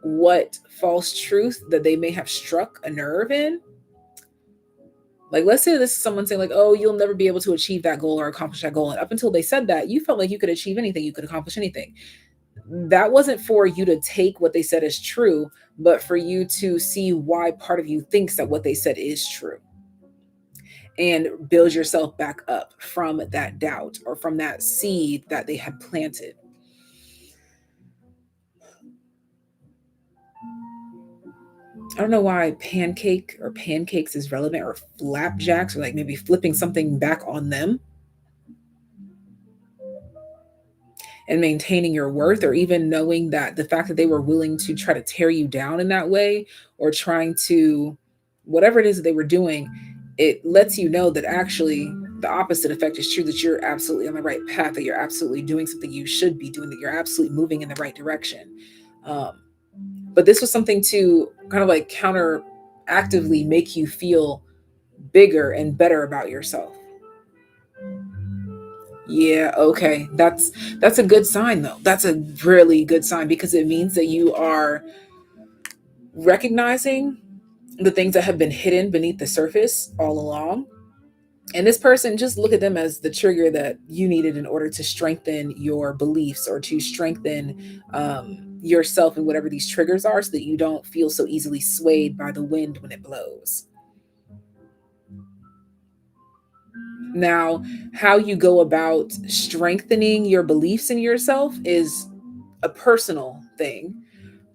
[SPEAKER 1] what false truth that they may have struck a nerve in. Like, let's say this is someone saying, like, oh, you'll never be able to achieve that goal or accomplish that goal. And up until they said that, you felt like you could achieve anything, you could accomplish anything. That wasn't for you to take what they said as true, but for you to see why part of you thinks that what they said is true and build yourself back up from that doubt or from that seed that they had planted. I don't know why pancake or pancakes is relevant, or flapjacks, or like maybe flipping something back on them and maintaining your worth, or even knowing that the fact that they were willing to try to tear you down in that way, or trying to, whatever it is that they were doing, it lets you know that actually the opposite effect is true, that you're absolutely on the right path, that you're absolutely doing something you should be doing, that you're absolutely moving in the right direction. Um, but this was something to kind of like counter actively make you feel bigger and better about yourself. Yeah, okay. That's a good sign though. That's a really good sign because it means that you are recognizing the things that have been hidden beneath the surface all along. And this person, just look at them as the trigger that you needed in order to strengthen your beliefs or to strengthen yourself and whatever these triggers are, so that you don't feel so easily swayed by the wind when it blows. Now, how you go about strengthening your beliefs in yourself is a personal thing.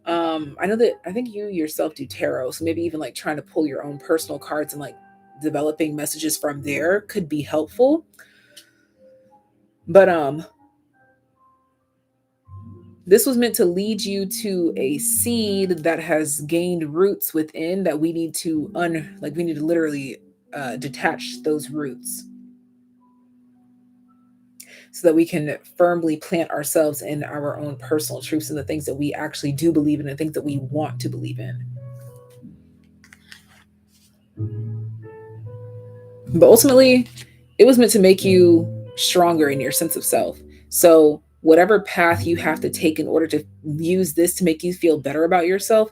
[SPEAKER 1] I know that I think you yourself do tarot, so maybe even like trying to pull your own personal cards and like developing messages from there could be helpful. But this was meant to lead you to a seed that has gained roots within that we need to we need to literally detach those roots so that we can firmly plant ourselves in our own personal truths and the things that we actually do believe in and things that we want to believe in. But ultimately, it was meant to make you stronger in your sense of self. So, whatever path you have to take in order to use this to make you feel better about yourself,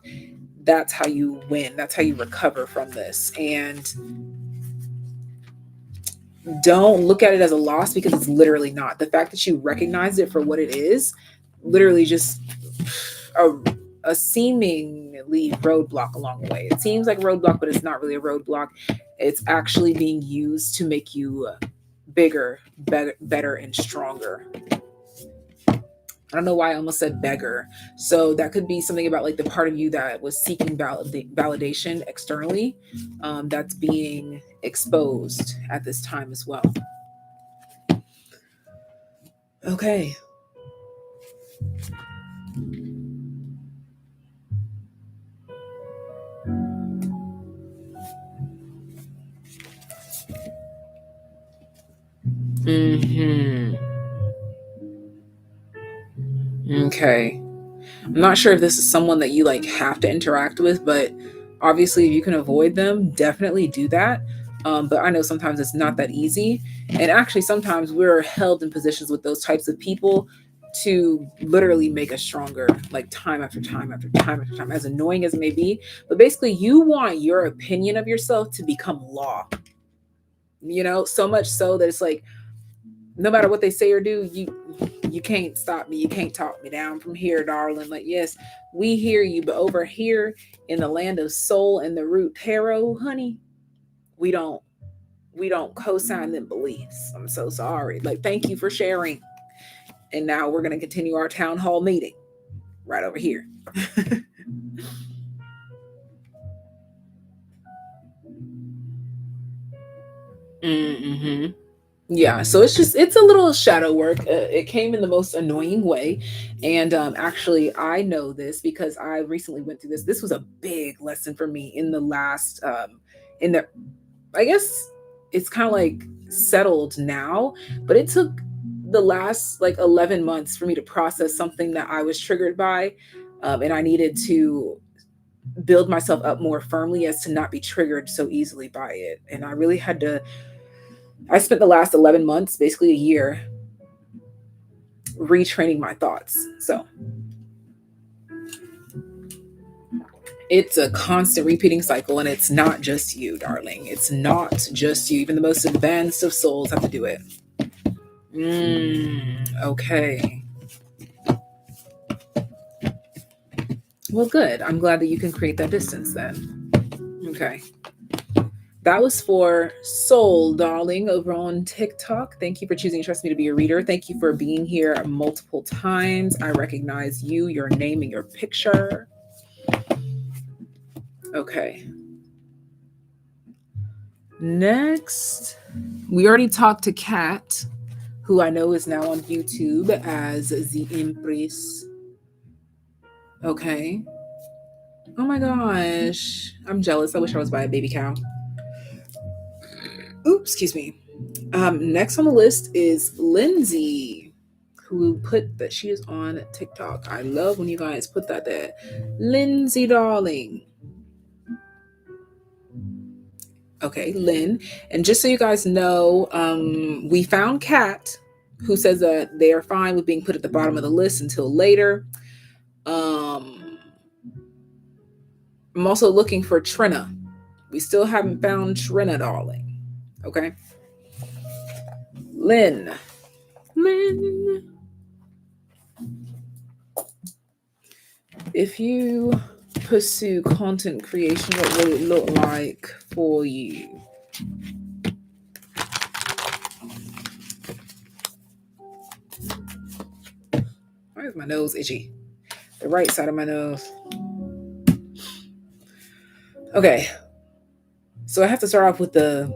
[SPEAKER 1] that's how you win. That's how you recover from this. And don't look at it as a loss because it's literally not. The fact that you recognize it for what it is, literally just a, a seemingly roadblock along the way. It seems like a roadblock, but it's not really a roadblock. It's actually being used to make you bigger, better, and stronger. I don't know why I almost said beggar. So that could be something about like the part of you that was seeking validation externally, that's being exposed at this time as well. Okay. Hmm. Okay. I'm not sure if this is someone that you like have to interact with, but obviously if you can avoid them, definitely do that. But I know sometimes it's not that easy. And actually sometimes we're held in positions with those types of people to literally make us stronger, like time after time after time after time, as annoying as it may be. But basically you want your opinion of yourself to become law, so much so that it's like, no matter what they say or do, you can't stop me. You can't talk me down from here, darling. Like, yes, we hear you, but over here in the land of soul and the root tarot, honey, we don't co-sign them beliefs. I'm so sorry. Like, thank you for sharing. And now we're gonna continue our town hall meeting right over here. Mm-hmm. Yeah, so it's a little shadow work. It came in the most annoying way, and actually, I know this because I recently went through this. This was a big lesson for me in the last, in the, I guess it's kind of like settled now, but it took the last like 11 months for me to process something that I was triggered by, and I needed to build myself up more firmly as to not be triggered so easily by it. And I really had to I spent the last 11 months, basically a year, retraining my thoughts. So it's a constant repeating cycle, and it's not just you, darling. It's not just you. Even the most advanced of souls have to do it. Okay. Well, good. I'm glad that you can create that distance then. Okay. That was for Soul, darling, over on TikTok. Thank you for choosing to trust me to be a reader. Thank you for being here multiple times. I recognize you, your name, and your picture. Okay. Next, we already talked to Kat, who I know is now on YouTube as the Empress. Okay. Oh my gosh. I'm jealous. I wish I was by a baby cow. Oops, excuse me. Next on the list is Lindsay, who put that she is on TikTok. I love when you guys put that there. Lindsay, darling. Okay, Lynn. And just so you guys know, we found Kat, who says that they are fine with being put at the bottom of the list until later. I'm also looking for Trina. We still haven't found Trina, darling. Okay. Lynn. If you pursue content creation, what will it look like for you? Why is my nose itchy? The right side of my nose. Okay. So I have to start off with the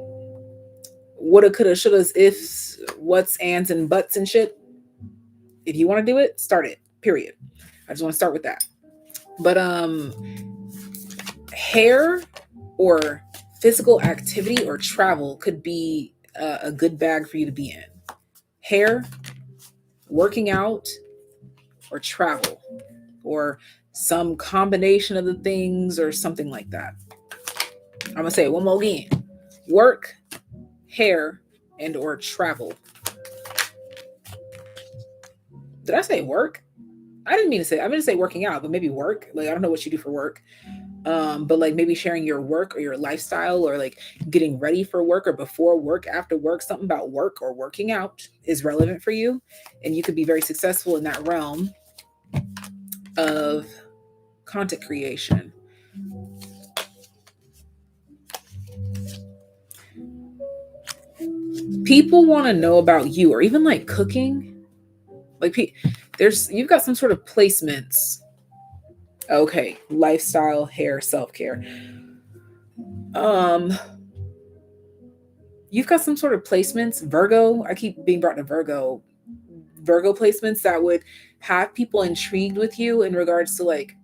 [SPEAKER 1] woulda, coulda, shouldas, ifs, what's, ands, and buts and shit. If you want to do it, start it. Period. I just want to start with that. But hair or physical activity or travel could be a good bag for you to be in. Hair, working out, or travel, or some combination of the things, or something like that. I'm gonna say it one more again: work, hair, and or travel. Did I say work? I didn't mean to say. I meant to say working out, but maybe work. Like I don't know what you do for work. But like maybe sharing your work or your lifestyle or like getting ready for work or before work, after work, something about work or working out is relevant for you. And you could be very successful in that realm of content creation. People want to know about you, or even like cooking. Like you've got some sort of placements. Okay, lifestyle, hair, self-care. You've got some sort of placements, Virgo. I keep being brought to Virgo placements that would have people intrigued with you in regards to like,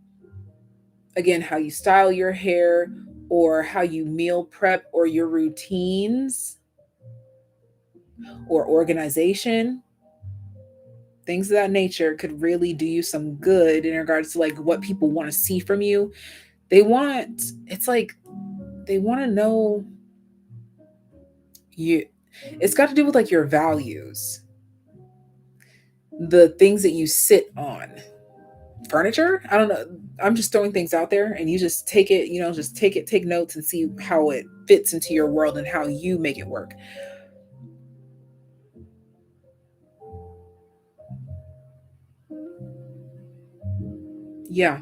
[SPEAKER 1] again, how you style your hair or how you meal prep or your routines or organization. Things of that nature could really do you some good in regards to like what people want to see from you. They want to know you. It's got to do with like your values, the things that you sit on. Furniture, I don't know. I'm just throwing things out there and you just take it, take notes and see how it fits into your world and how you make it work. Yeah.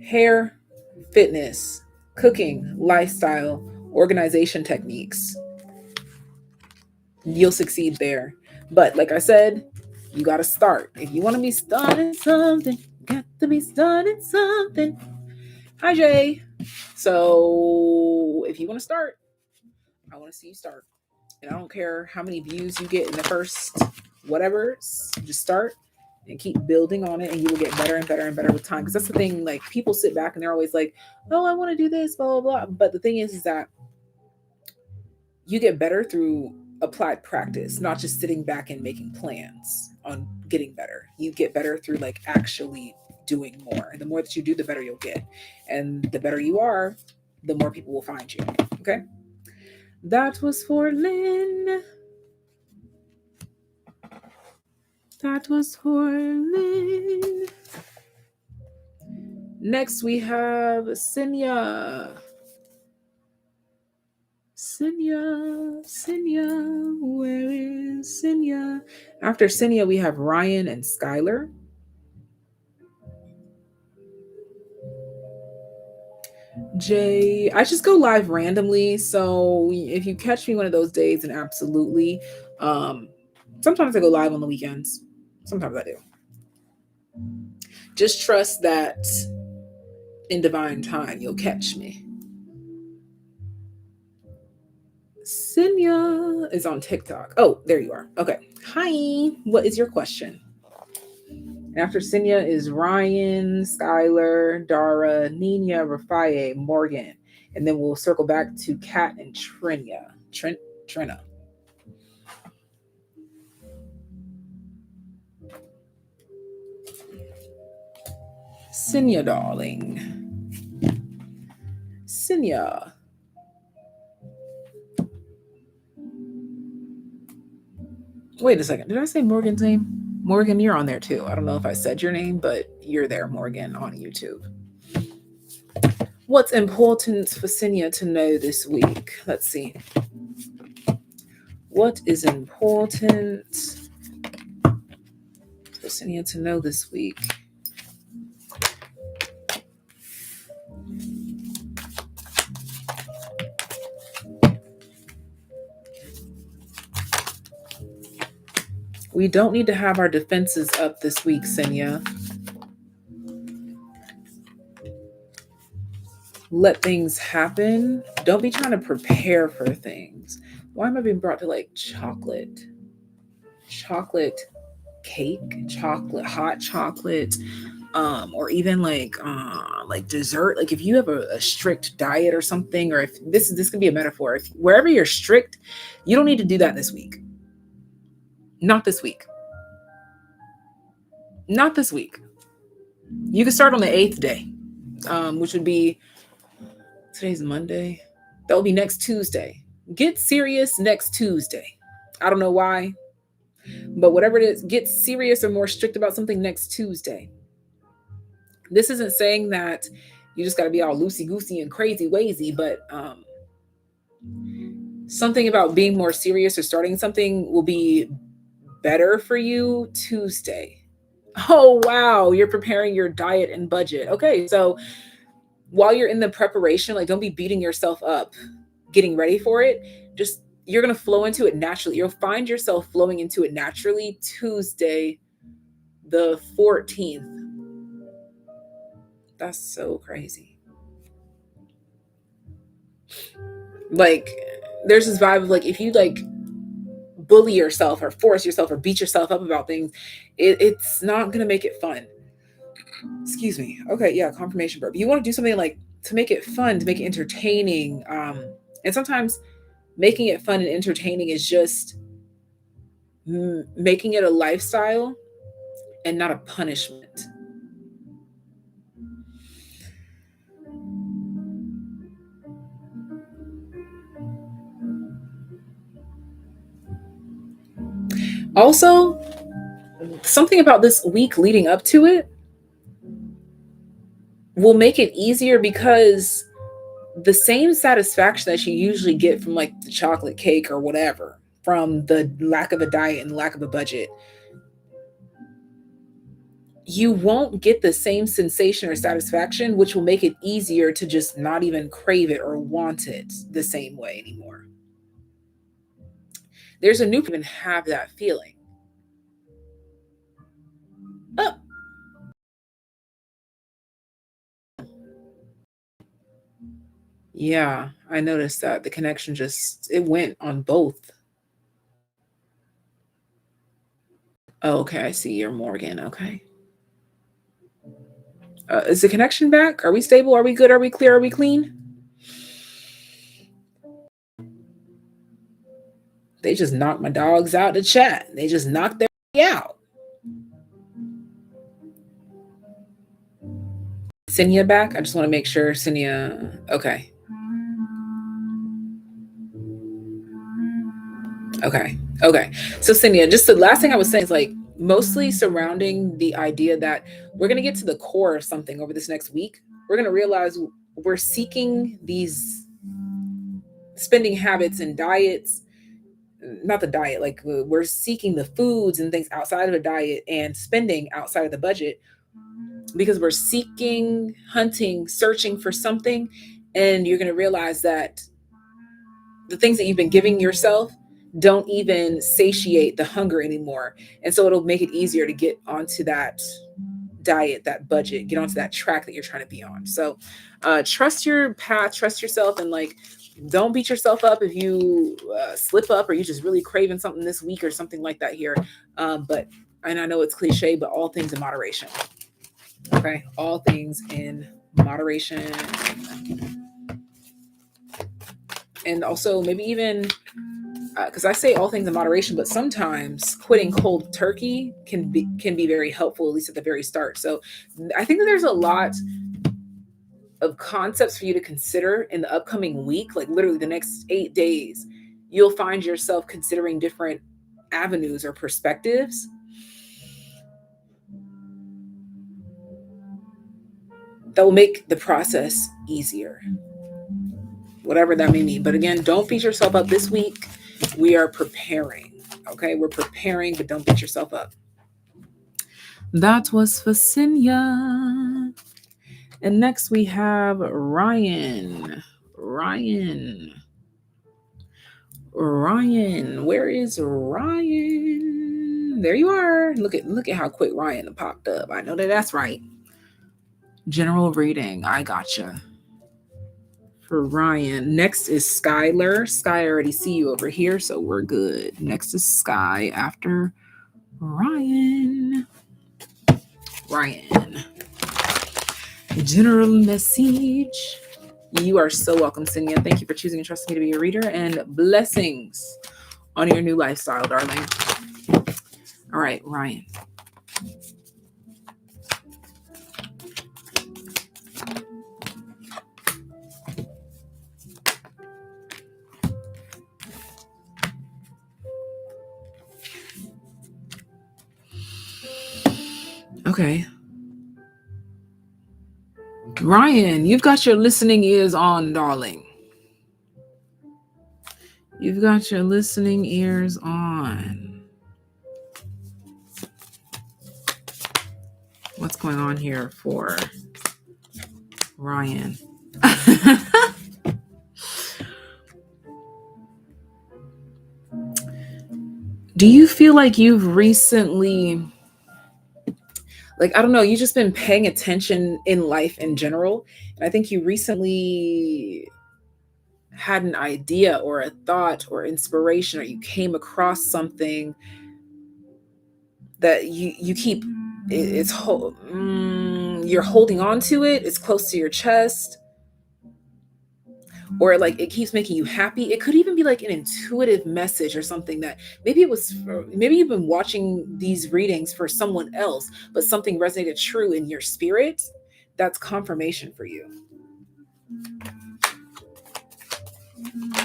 [SPEAKER 1] Hair, fitness, cooking, lifestyle, organization techniques. You'll succeed there. But like I said, you got to start. If you want to be starting something, you got to be starting something. Hi, Jay. So if you want to start, I want to see you start. And I don't care how many views you get in the first whatever, just start and keep building on it, and you will get better and better and better with time. Because that's the thing, like people sit back and they're always like, oh, I want to do this, blah, blah, blah. But the thing is that you get better through applied practice, not just sitting back and making plans on getting better. You get better through like actually doing more. And the more that you do, the better you'll get. And the better you are, the more people will find you. Okay. That was for Lynn. That was for Lynn. Next, we have Sinya. Sinya, where is Sinya? After Sinya, we have Ryan and Skylar. Jay, I just go live randomly. So if you catch me one of those days, then absolutely. Sometimes I go live on the weekends. Sometimes I do. Just trust that in divine time, you'll catch me. Sinya is on TikTok. Oh, there you are. Okay. Hi. What is your question? After Sinya is Ryan, Skylar, Dara, Nina, Rafaye, Morgan. And then we'll circle back to Kat and Trina. Trina. Sinya, darling. Sinya. Wait a second. Did I say Morgan's name? Morgan, you're on there too. I don't know if I said your name, but you're there, Morgan, on YouTube. What's important for Sinya to know this week? Let's see. What is important for Sinya to know this week? We don't need to have our defenses up this week, Senya. Let things happen. Don't be trying to prepare for things. Why am I being brought to like chocolate cake, hot chocolate, or even like dessert? Like if you have a strict diet or something, or if this could be a metaphor, if wherever you're strict, you don't need to do that this week. Not this week. Not this week. You can start on the 8th day, which would be, today's Monday. That will be next Tuesday. Get serious next Tuesday. I don't know why, but whatever it is, get serious or more strict about something next Tuesday. This isn't saying that you just got to be all loosey-goosey and crazy-wazy, but something about being more serious or starting something will be better for you Tuesday. Oh, wow. You're preparing your diet and budget. Okay. So while you're in the preparation, like don't be beating yourself up getting ready for it. Just, you're going to flow into it naturally. You'll find yourself flowing into it naturally Tuesday, the 14th. That's so crazy. Like there's this vibe of like, if you like bully yourself or force yourself or beat yourself up about things, it's not going to make it fun. Excuse me. Okay, yeah, confirmation burp. You want to do something like to make it fun, to make it entertaining. And sometimes making it fun and entertaining is just making it a lifestyle and not a punishment. Also, something about this week leading up to it will make it easier because the same satisfaction that you usually get from like the chocolate cake or whatever, from the lack of a diet and lack of a budget, you won't get the same sensation or satisfaction, which will make it easier to just not even crave it or want it the same way anymore. There's a new people even have that feeling. Oh. Yeah, I noticed that the connection just, it went on both. Oh, okay, I see you're Morgan. Okay. Is the connection back? Are we stable? Are we good? Are we clear? Are we clean? They just knocked my dogs out the chat. They just knocked their out. Senia back? I just want to make sure Senia. Okay. Okay. Okay. So Senia, just the last thing I was saying is like mostly surrounding the idea that we're going to get to the core of something over this next week. We're going to realize we're seeking these spending habits and diets, not the diet, like we're seeking the foods and things outside of a diet and spending outside of the budget because we're seeking, hunting, searching for something. And you're going to realize that the things that you've been giving yourself don't even satiate the hunger anymore. And so it'll make it easier to get onto that diet, that budget, get onto that track that you're trying to be on. So trust your path, trust yourself, and like, don't beat yourself up if you slip up or you just really craving something this week or something like that here. But, and I know it's cliche, but all things in moderation. Okay. All things in moderation. And also maybe even, because I say all things in moderation, but sometimes quitting cold turkey can be very helpful, at least at the very start. So I think that there's a lot of concepts for you to consider in the upcoming week, like literally the next 8 days. You'll find yourself considering different avenues or perspectives that will make the process easier, whatever that may mean. But again, don't beat yourself up this week. We are preparing. Okay, we're preparing, but don't beat yourself up. That was for Senya. And next we have Ryan. Ryan, where is Ryan? There you are. Look at how quick Ryan popped up. I know that's right. General reading. I gotcha. For Ryan. Next is Skylar. Sky, I already see you over here, so we're good. Next is Sky after Ryan. Ryan. General message. You are so welcome, Cinia. Thank you for choosing and trusting me to be your reader, and blessings on your new lifestyle, darling. All right, Ryan. Okay. Ryan, you've got your listening ears on, darling. You've got your listening ears on. What's going on here for Ryan? Do you feel like you've recently, like, I don't know, you've just been paying attention in life in general, and I think you recently had an idea or a thought or inspiration, or you came across something that you keep, you're holding on to it, it's close to your chest, or like it keeps making you happy. It could even be like an intuitive message or something that maybe you've been watching these readings for someone else, but something resonated true in your spirit. That's confirmation for you.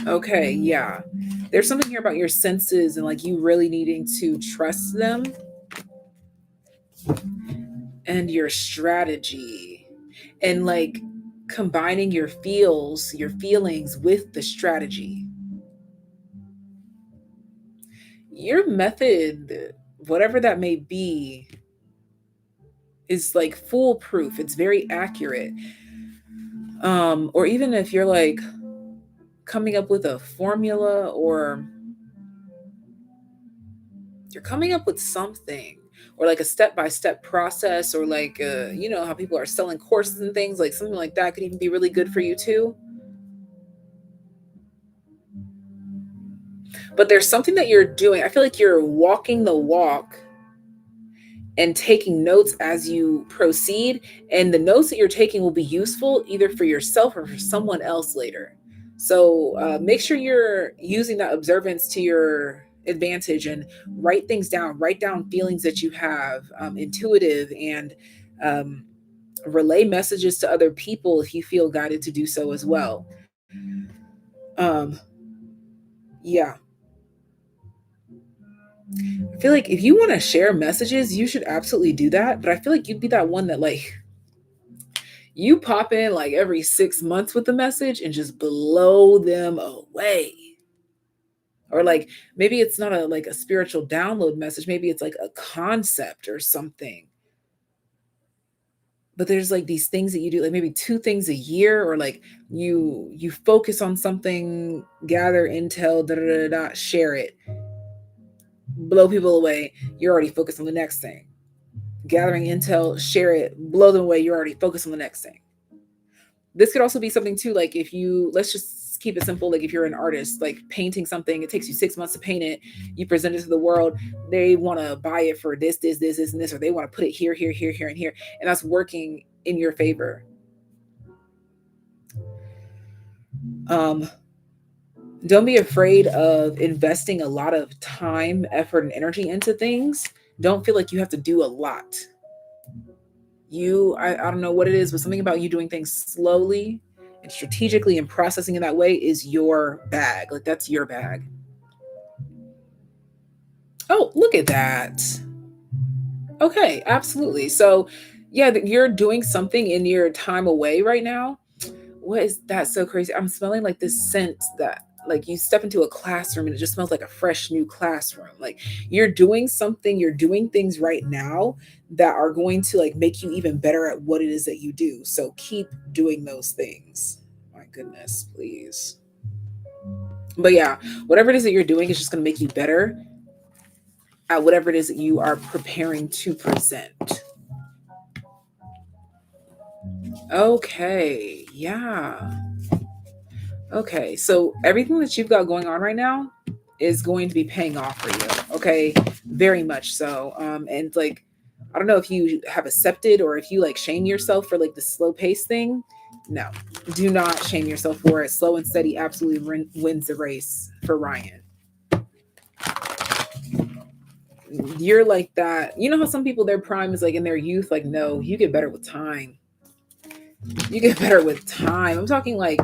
[SPEAKER 1] Okay, yeah. There's something here about your senses and like you really needing to trust them, and your strategy, and like combining your feelings with the strategy. Your method, whatever that may be, is like foolproof. It's very accurate. Or even if you're like coming up with a formula, or you're coming up with something, or like a step-by-step process, or like you know how people are selling courses and things, like something like that could even be really good for you too. But there's something that you're doing. I feel like you're walking the walk and taking notes as you proceed, and the notes that you're taking will be useful either for yourself or for someone else later. So make sure you're using that observance to your advantage, and write things down. Write down feelings that you have, intuitive, and um, relay messages to other people if you feel guided to do so as well. um, yeah, I feel like if you want to share messages, you should absolutely do that, but I feel like you'd be that one that like you pop in like every 6 months with the message and just blow them away. Or like maybe it's not a like a spiritual download message, maybe it's like a concept or something. But there's like these things that you do, like maybe two things a year, or like you focus on something, gather intel, da da da da, share it, blow people away. You're already focused on the next thing. Gathering intel, share it, blow them away. You're already focused on the next thing. This could also be something too, like if you, let's just keep it simple, like if you're an artist, like painting something, it takes you 6 months to paint it, you present it to the world, they want to buy it for this and this, or they want to put it here, and here, and that's working in your favor. Don't be afraid of investing a lot of time, effort, and energy into things. Don't feel like you have to do a lot. I don't know what it is, but something about you doing things slowly and strategically and processing in that way is your bag. Like that's your bag. Oh, look at that. Okay, absolutely. So, yeah, you're doing something in your time away right now. What is that? So crazy. I'm smelling like this scent that like you step into a classroom and it just smells like a fresh new classroom. Like you're doing something, you're doing things right now that are going to like make you even better at what it is that you do. So keep doing those things. My goodness, please. But yeah, whatever it is that you're doing is just going to make you better. at whatever it is that you are preparing to present. Okay, yeah. Okay, so everything that you've got going on right now is going to be paying off for you. Okay, very much so. And like, I don't know if you have accepted or if you like shame yourself for like the slow pace thing. No, do not shame yourself for it. Slow and steady absolutely wins the race for Ryan. You're like that. You know how some people, their prime is like in their youth. Like, no, you get better with time. You get better with time. I'm talking like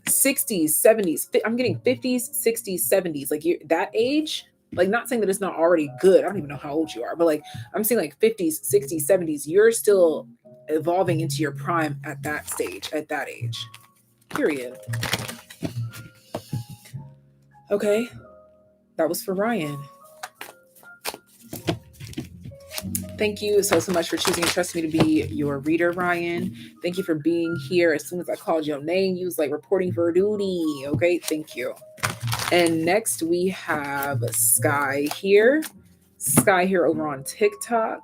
[SPEAKER 1] 60s, 70s. I'm getting 50s, 60s, 70s. Like, you're that age. Like, not saying that it's not already good. I don't even know how old you are, but like, I'm saying like 50s, 60s, 70s. You're still evolving into your prime at that stage, at that age. Period. Okay. That was for Ryan. Thank you so much for choosing and trusting me to be your reader, Ryan. Thank you for being here. As soon as I called your name, you was like reporting for duty. Okay, thank you. And next we have Sky here. Sky here over on TikTok.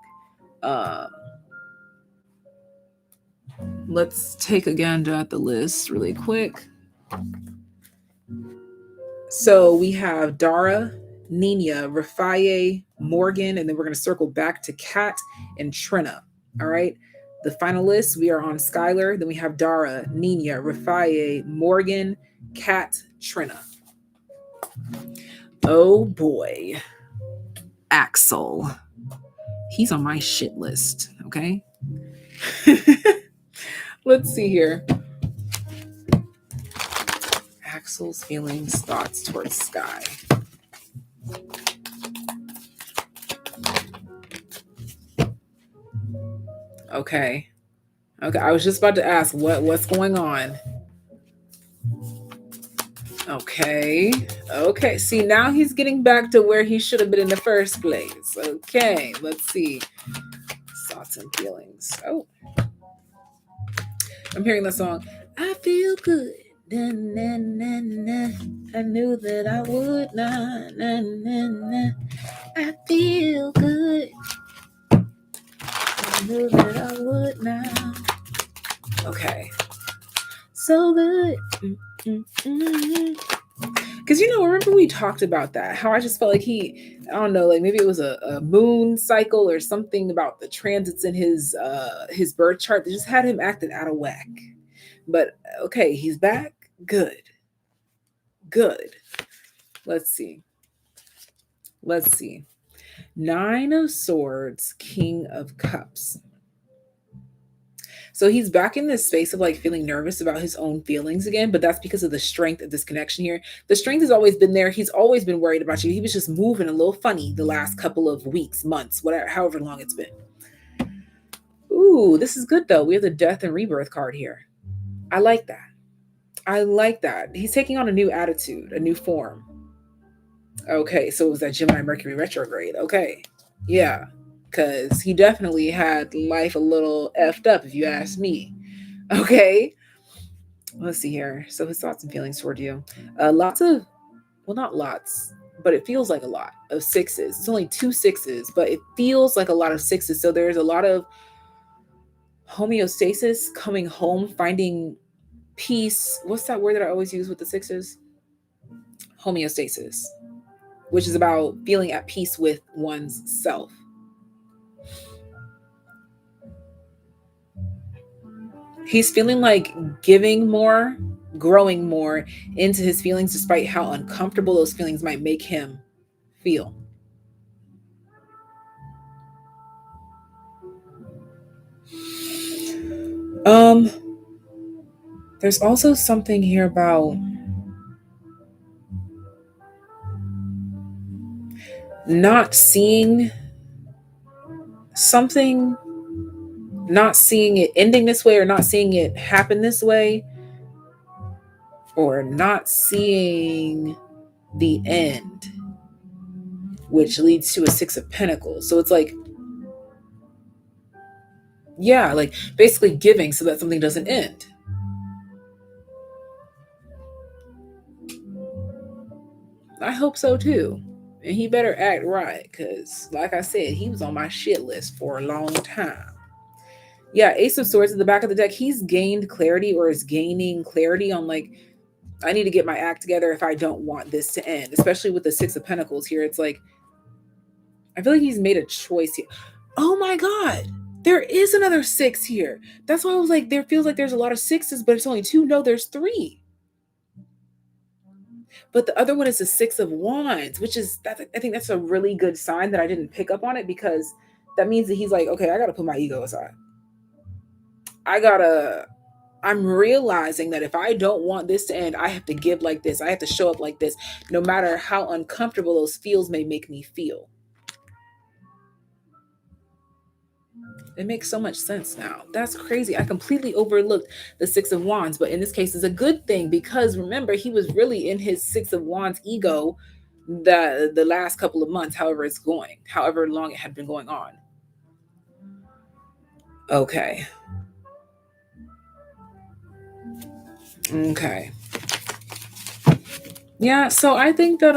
[SPEAKER 1] Let's take a gander at the list really quick. So we have Dara, Nina, Rafaye, Morgan, and then we're going to circle back to Kat and Trina. All right. The finalists, we are on Skylar. Then we have Dara, Nina, Rafaye, Morgan, Kat, Trina. Oh boy. Axel. He's on my shit list. Okay. Let's see here. Axel's feelings, thoughts towards Sky. Okay. I was just about to ask what's going on. Okay. See, now he's getting back to where he should have been in the first place. Okay, let's see. Thoughts and feelings. Oh. I'm hearing the song. I feel good. Na, na, na, na. I knew that I would. Na, na, na, na. I feel good. I knew that I would now. Okay. So good. Because, remember we talked about that, how I just felt like I don't know, like maybe it was a moon cycle or something about the transits in his birth chart that just had him acting out of whack. But okay, he's back. Good. Let's see. 9 of Swords, King of Cups. So he's back in this space of like feeling nervous about his own feelings again, but that's because of the strength of this connection here. The strength has always been there. He's always been worried about you. He was just moving a little funny the last couple of weeks, months, whatever, however long it's been. Ooh, this is good though. We have the Death and Rebirth card here. I like that. He's taking on a new attitude, a new form. Okay, so it was that Gemini Mercury retrograde. Okay, yeah. Because he definitely had life a little effed up, if you ask me. Okay. Let's see here. So his thoughts and feelings toward you. Lots of, well, not lots, but it feels like a lot of 6s. It's only 2 6s, but it feels like a lot of 6s. So there's a lot of homeostasis, coming home, finding peace. What's that word that I always use with the 6s? Homeostasis, which is about feeling at peace with one's self. He's feeling like giving more, growing more into his feelings, despite how uncomfortable those feelings might make him feel. There's also something here about not seeing something, not seeing it ending this way, or not seeing it happen this way, or not seeing the end, which leads to a 6 of Pentacles. So it's like, yeah, like basically giving so that something doesn't end. I hope so too. And he better act right, because, like I said, he was on my shit list for a long time. Yeah, Ace of Swords at the back of the deck. He's gained clarity, or is gaining clarity on, like, I need to get my act together if I don't want this to end. Especially with the Six of Pentacles here. It's like, I feel like he's made a choice here. Oh my God. There is another 6 here. That's why I was like, there feels like there's a lot of 6s, but it's only 2. No, there's 3. But the other one is the 6 of Wands, which is, I think that's a really good sign that I didn't pick up on it, because that means that he's like, okay, I got to put my ego aside. I'm realizing that if I don't want this to end, I have to give like this. I have to show up like this, no matter how uncomfortable those feels may make me feel. It makes so much sense now. That's crazy. I completely overlooked the 6 of Wands, but in this case, it's a good thing, because remember, he was really in his 6 of Wands ego the last couple of months, however long it had been going on. Okay. Yeah, so I think that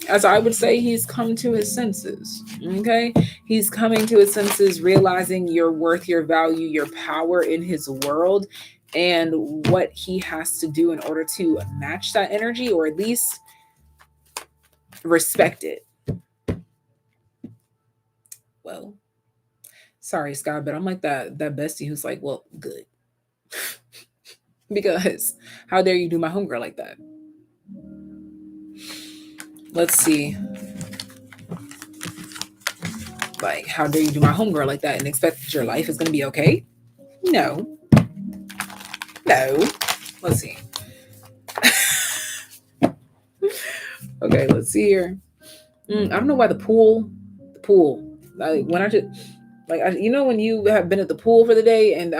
[SPEAKER 1] as I would say, he's come to his senses. Okay, he's coming to his senses, realizing your worth, your value, your power in his world, and what he has to do in order to match that energy, or at least respect it. Well, sorry, Scott, but I'm like that bestie who's like, well, good. Because how dare you do my homegirl like that? Let's see. Like, how dare you do my homegirl like that and expect that your life is going to be okay? No. Let's see. Okay, let's see here. I don't know why the pool. Like, when I just, like, you know, when you have been at the pool for the day and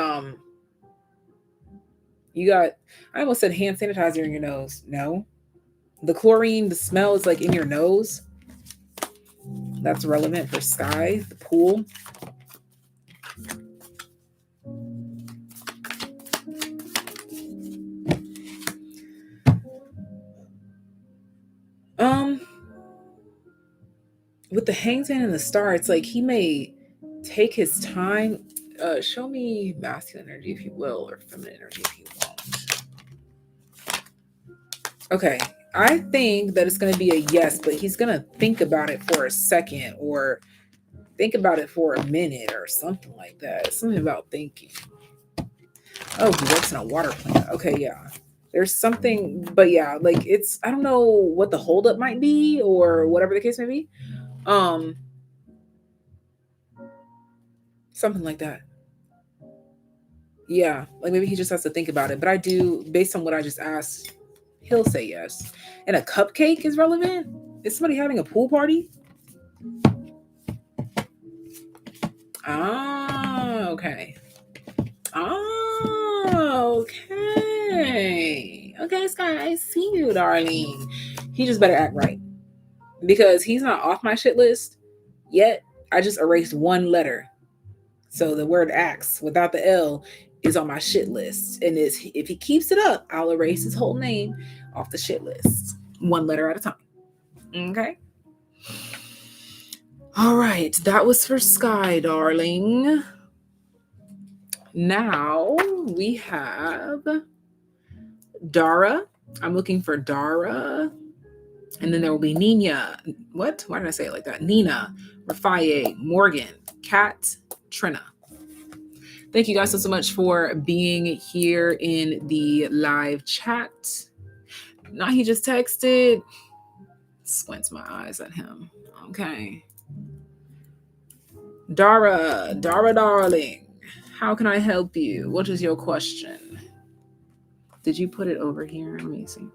[SPEAKER 1] you got, I almost said hand sanitizer in your nose. No. The chlorine, the smell is like in your nose. That's relevant for Sky, the pool. With the Hangman and the Star, it's like he may take his time. Show me masculine energy, if you will, or feminine energy, if you won't. Okay, I think that it's going to be a yes, but he's going to think about it for a second, or think about it for a minute, or something like that. Something about thinking. Oh, he works in a water plant. Okay, yeah. There's something, but yeah, like, it's, I don't know what the holdup might be, or whatever the case may be. Something like that. Yeah, like maybe he just has to think about it. But I do, based on what I just asked, he'll say yes. And a cupcake is relevant? Is somebody having a pool party? Ah, okay. Oh, okay. Okay, Sky, I see you, darling. He just better act right. Because he's not off my shit list yet. I just erased one letter. So the word acts without the L is on my shit list. And if he keeps it up, I'll erase his whole name off the shit list. One letter at a time. Okay? All right. That was for Sky, darling. Now we have Dara. I'm looking for Dara. And then there will be Nina. What? Why did I say it like that? Nina, Rafaye, Morgan, Kat, Trina. Thank you guys so much for being here in the live chat. Now he just texted. Squints my eyes at him. Okay. Dara, darling. How can I help you? What is your question? Did you put it over here? Let me see.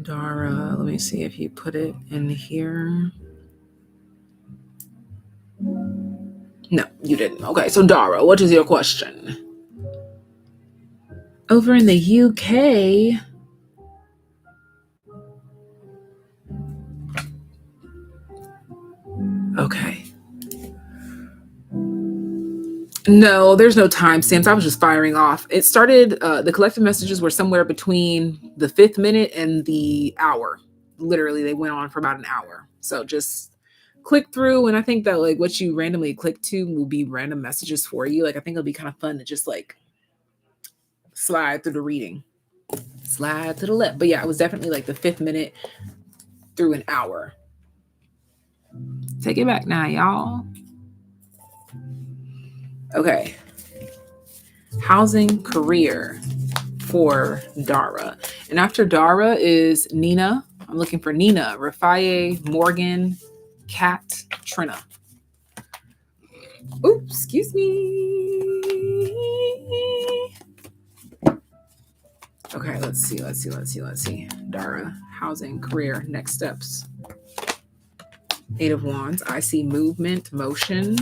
[SPEAKER 1] Dara, let me see if you put it in here. No, you didn't. Okay, so Dara, what is your question? Over in the UK, Okay. No, there's no timestamps. I was just firing off. It started, the collective messages were somewhere between the 5th minute and the hour. Literally, they went on for about an hour. So just click through. And I think that like what you randomly click to will be random messages for you. Like, I think it'll be kind of fun to just like slide through the reading, slide to the left. But yeah, it was definitely like the 5th minute through an hour. Take it back now, y'all. Okay. Housing, career for Dara. And after Dara is Nina. I'm looking for Nina, Rafaye, Morgan, Kat, Trina. Oops, excuse me. Okay, let's see. Dara, housing, career, next steps. 8 of Wands. I see movement, motion.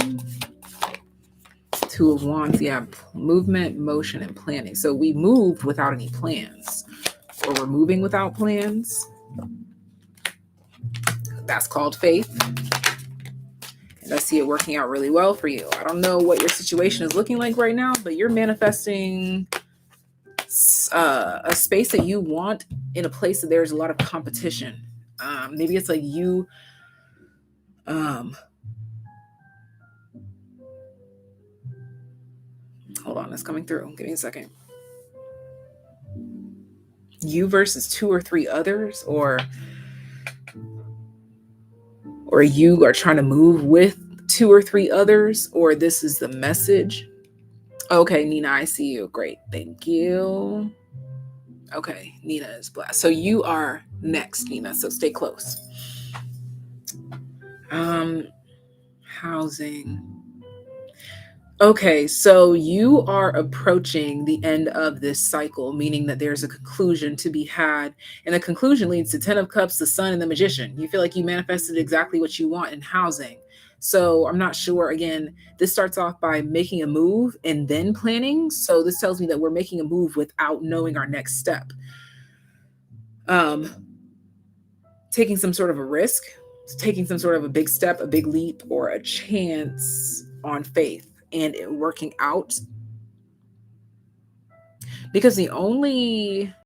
[SPEAKER 1] 2 of Wands. Yeah, movement, motion, and planning. So we moved without any plans, or we're moving without plans. That's called faith. And I see it working out really well for you. I don't know what your situation is looking like right now, but you're manifesting a space that you want in a place that there's a lot of competition. Maybe it's like you hold on, it's coming through. Give me a second. You versus 2 or 3 others, or you are trying to move with 2 or 3 others, or this is the message. Okay, Nina, I see you. Great. Thank you. Okay, Nina is blessed. So you are next, Nina. So stay close. Housing. Okay, so you are approaching the end of this cycle, meaning that there's a conclusion to be had. And the conclusion leads to 10 of Cups, the Sun, and the Magician. You feel like you manifested exactly what you want in housing. So I'm not sure. Again, this starts off by making a move and then planning. So this tells me that we're making a move without knowing our next step. Taking some sort of a risk, taking some sort of a big step, a big leap, or a chance on faith and it working out. Because the only